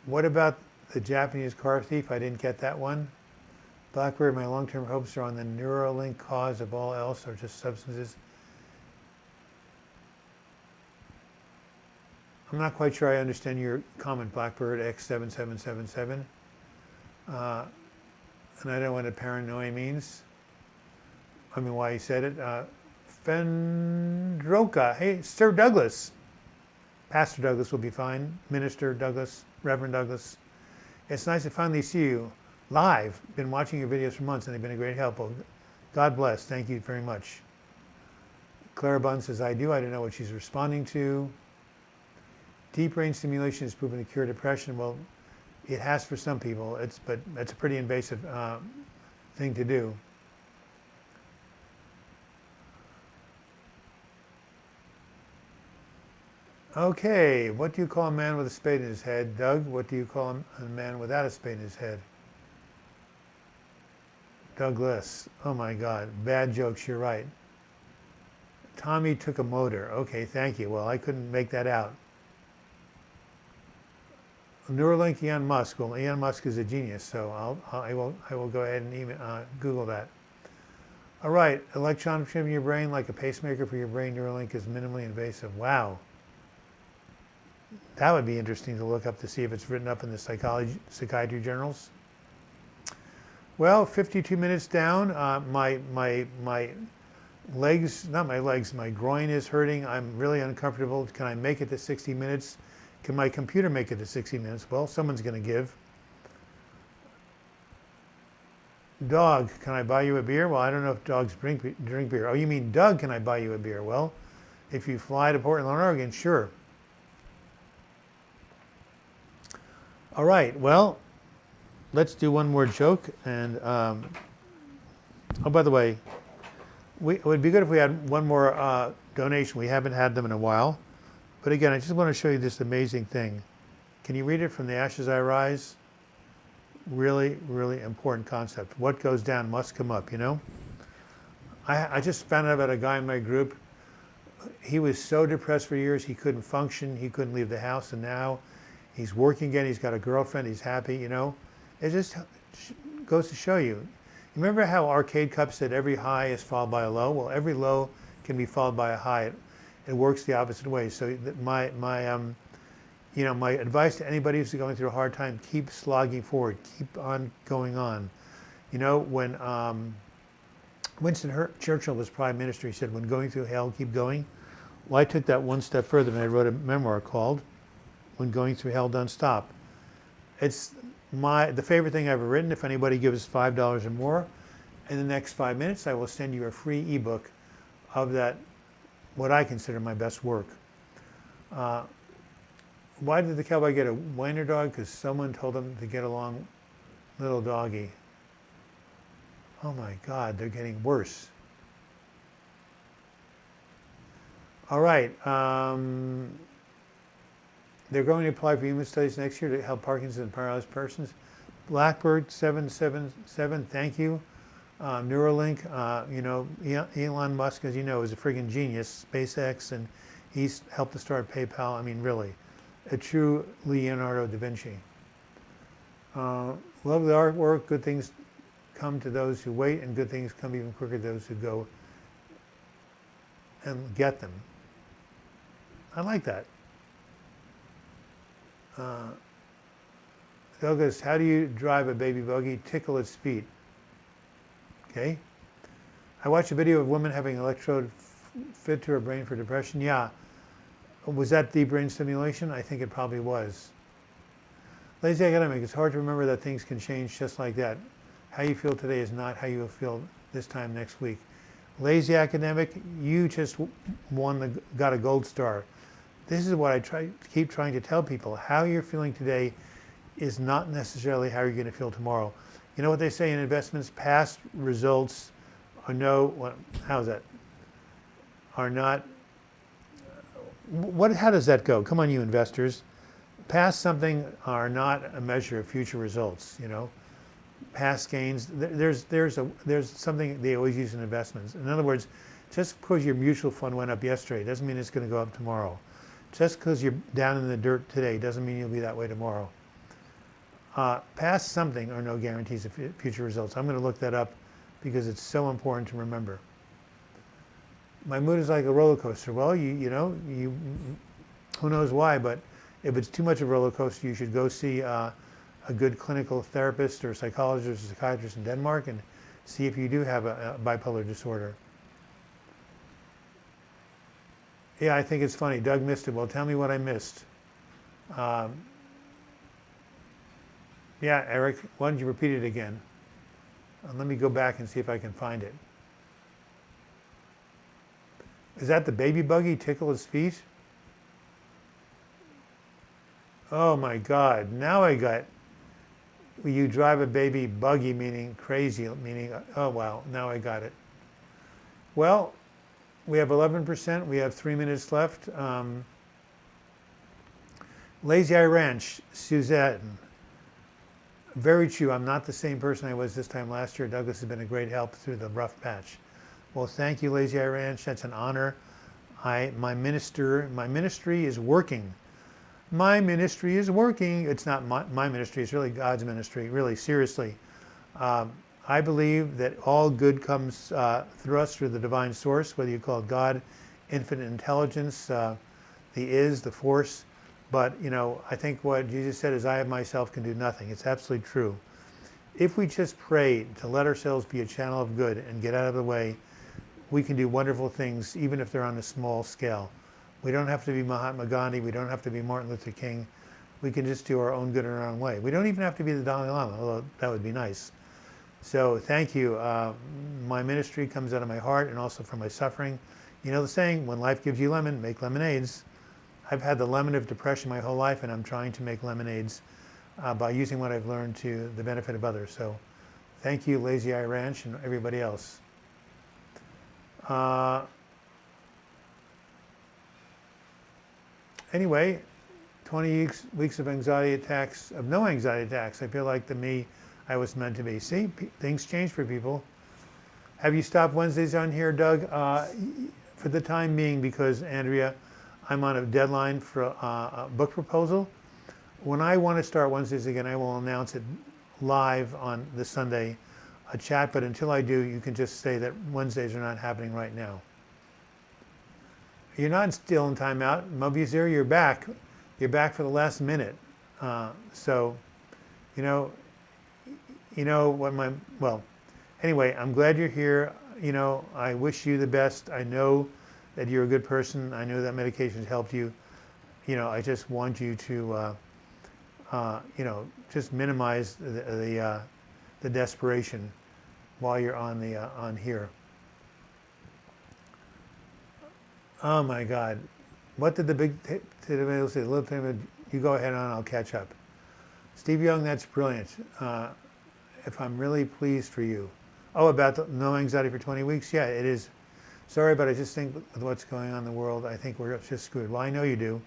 Speaker 1: What about the Japanese car thief? I didn't get that one. Blackbird, my long-term hopes are on the Neuralink cause of all else or just substances. I'm not quite sure I understand your comment, Blackbird X7777. And I don't know what a paranoia means. I mean, why he said it. Fendroka, hey, Sir Douglas. Pastor Douglas will be fine. Minister Douglas, Reverend Douglas. It's nice to finally see you live. Been watching your videos for months and they've been a great help. Well, God bless. Thank you very much. Clara Bunn says, I do. I don't know what she's responding to. Deep brain stimulation is proven to cure depression. Well, it has for some people. But that's a pretty invasive thing to do. Okay, what do you call a man with a spade in his head? Doug, what do you call a man without a spade in his head? Douglas, oh my God, bad jokes, you're right. Tommy took a motor. Okay, thank you. Well, I couldn't make that out. Neuralink, Elon Musk. Well, Elon Musk is a genius, so I will go ahead and Google that. All right, electron chip in your brain like a pacemaker for your brain. Neuralink is minimally invasive. Wow. That would be interesting to look up to see if it's written up in the psychiatry journals. Well, 52 minutes down. My legs, not my legs, my groin is hurting. I'm really uncomfortable. Can I make it to 60 minutes? Can my computer make it to 60 minutes? Well, someone's going to give. Dog, can I buy you a beer? Well, I don't know if dogs drink beer. Oh, you mean Doug, can I buy you a beer? Well, if you fly to Portland, Oregon, sure. All right, well, let's do one more joke. And, oh, by the way, it would be good if we had one more donation. We haven't had them in a while. But again, I just want to show you this amazing thing. Can you read it? From the ashes I rise? Really, really important concept. What goes down must come up, you know? I just found out about a guy in my group. He was so depressed for years, he couldn't function, he couldn't leave the house, and now he's working again, he's got a girlfriend, he's happy, you know? It just goes to show you. Remember how Arcade Cup said every high is followed by a low? Well, every low can be followed by a high. It works the opposite way. So my advice to anybody who's going through a hard time, keep slogging forward, keep on going on. You know, when Winston Churchill was prime minister, he said, when going through hell, keep going. Well, I took that one step further and I wrote a memoir called When Going Through Hell, Don't Stop. It's the favorite thing I've ever written. If anybody gives $5 or more, in the next 5 minutes, I will send you a free ebook of that, what I consider my best work. Why did the cowboy get a wiener dog? Because someone told him to get along, little doggy. Oh my God, they're getting worse. All right. They're going to apply for human studies next year to help Parkinson's and paralyzed persons. Blackbird 777, thank you. Neuralink, Elon Musk, as you know, is a friggin' genius, SpaceX, and he's helped to start PayPal. I mean, really, a true Leonardo da Vinci. Love the artwork. Good things come to those who wait, and good things come even quicker to those who go and get them. I like that. Douglas, how do you drive a baby buggy? Tickle its feet. Okay. I watched a video of a woman having an electrode fit to her brain for depression. Yeah. Was that deep brain stimulation? I think it probably was. Lazy academic, it's hard to remember that things can change just like that. How you feel today is not how you will feel this time next week. Lazy academic, you just got a gold star. This is what I keep trying to tell people. How you're feeling today is not necessarily how you're going to feel tomorrow. You know what they say in investments? Past results are how's that? Are not, how does that go? Come on, you investors. Past something are not a measure of future results, Past gains, there's something they always use in investments. In other words, just because your mutual fund went up yesterday doesn't mean it's going to go up tomorrow. Just because you're down in the dirt today doesn't mean you'll be that way tomorrow. Past something are no guarantees of future results. I'm going to look that up because it's so important to remember. My mood is like a roller coaster. Well, who knows why, but if it's too much of a roller coaster, you should go see a good clinical therapist or psychologist or psychiatrist in Denmark and see if you do have a bipolar disorder. Yeah, I think it's funny. Doug missed it. Well, tell me what I missed. Yeah, Eric, why don't you repeat it again? Let me go back and see if I can find it. Is that the baby buggy tickle his feet? Oh my God, now I got, you drive a baby buggy, meaning crazy, meaning, oh wow, now I got it. Well, we have 11%, we have 3 minutes left. Lazy Eye Ranch, Suzanne. Very true, I'm not the same person I was this time last year. Douglas has been a great help through the rough patch. Well, thank you, Lazy Eye Ranch, that's an honor. My ministry is working. My ministry is working. It's not my ministry, it's really God's ministry, really, seriously. I believe that all good comes through us through the divine source, whether you call it God, infinite intelligence, the the force. But, I think what Jesus said is, I of myself can do nothing. It's absolutely true. If we just pray to let ourselves be a channel of good and get out of the way, we can do wonderful things, even if they're on a small scale. We don't have to be Mahatma Gandhi. We don't have to be Martin Luther King. We can just do our own good in our own way. We don't even have to be the Dalai Lama, although that would be nice. So thank you. My ministry comes out of my heart and also from my suffering. You know the saying, when life gives you lemon, make lemonades. I've had the lemon of depression my whole life, and I'm trying to make lemonades by using what I've learned to the benefit of others. So thank you, Lazy Eye Ranch, and everybody else. Anyway, 20 weeks of anxiety attacks, of no anxiety attacks. I feel like the me I was meant to be. See, things change for people. Have you stopped Wednesdays on here, Doug? For the time being, because, Andrea, I'm on a deadline for a book proposal. When I want to start Wednesdays again, I will announce it live on the Sunday, a chat, but until I do, you can just say that Wednesdays are not happening right now. You're not still in timeout. Mobius Zero, you're back. You're back for the last minute. So, anyway, I'm glad you're here. I wish you the best. I know that you're a good person. I know that medication's helped you. I just want you to, just minimize the desperation while you're on here. Oh my God. What did the big tomato say? The little tomato, you go ahead on, I'll catch up. Steve Young, that's brilliant. If I'm really pleased for you. Oh, about the no anxiety for 20 weeks? Yeah, it is. Sorry, but I just think with what's going on in the world, I think we're just screwed. Well, I know you do.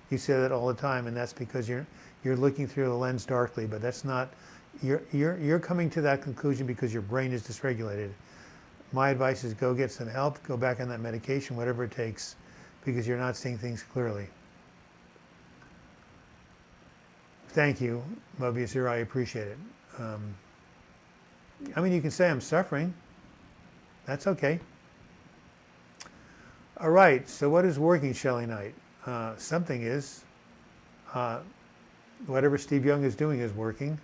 Speaker 1: You say that all the time, and that's because you're looking through the lens darkly, but that's not, you're coming to that conclusion because your brain is dysregulated. My advice is go get some help, go back on that medication, whatever it takes, because you're not seeing things clearly. Thank you, Mobius Zero, I appreciate it. You can say I'm suffering. That's okay. All right, so what is working, Shelley Knight? Something is. Whatever Steve Young is doing is working.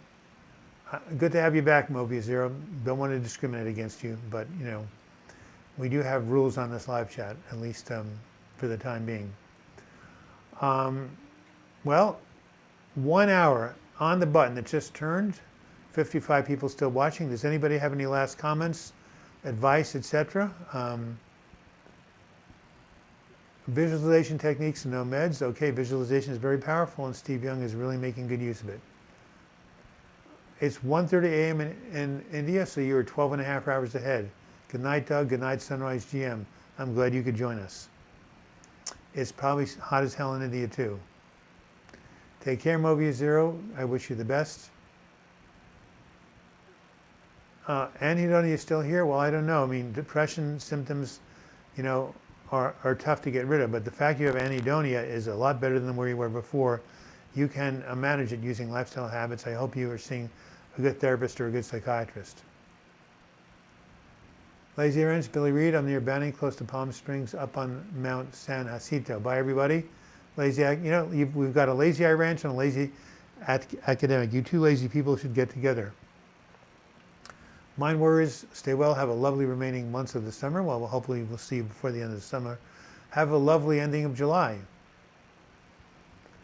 Speaker 1: Good to have you back, Mobius Zero. Don't want to discriminate against you, but we do have rules on this live chat, at least for the time being. Well, 1 hour on the button. It just turned. 55 people still watching. Does anybody have any last comments, advice, etc.? Visualization techniques and no meds. Okay, visualization is very powerful, and Steve Young is really making good use of it. It's 1:30 a.m. in India, so you're 12 and a half hours ahead. Good night, Doug. Good night, Sunrise GM. I'm glad you could join us. It's probably hot as hell in India, too. Take care, Mobius Zero. I wish you the best. Anhedonia is still here? Well, I don't know. I mean, depression symptoms, you know, are tough to get rid of, but the fact you have anhedonia is a lot better than where you were before. You can manage it using lifestyle habits. I hope you are seeing a good therapist or a good psychiatrist. Lazy Ranch, Billy Reed. I'm near Banning, close to Palm Springs, up on Mount San Jacinto. Bye, everybody. Lazy, you know, we've got a Lazy Eye Ranch and a Lazy Academic. You two lazy people should get together. Mind Warriors, stay well. Have a lovely remaining months of the summer. Well, hopefully we'll see you before the end of the summer. Have a lovely ending of July.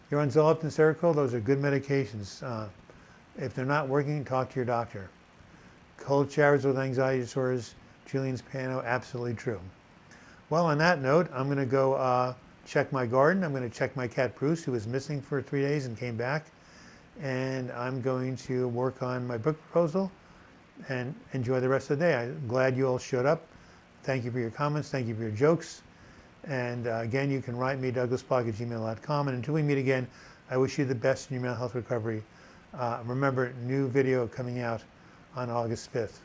Speaker 1: You're on Zoloft and Seroquel. Those are good medications. If they're not working, talk to your doctor. Cold showers with anxiety disorders. Julian's piano, absolutely true. Well, on that note, I'm going to go check my garden. I'm going to check my cat Bruce, who was missing for 3 days and came back. And I'm going to work on my book proposal and enjoy the rest of the day. I'm glad you all showed up. Thank you for your comments. Thank you for your jokes. And again, you can write me, douglasblock@gmail.com. And until we meet again, I wish you the best in your mental health recovery. Remember, new video coming out on August 5th.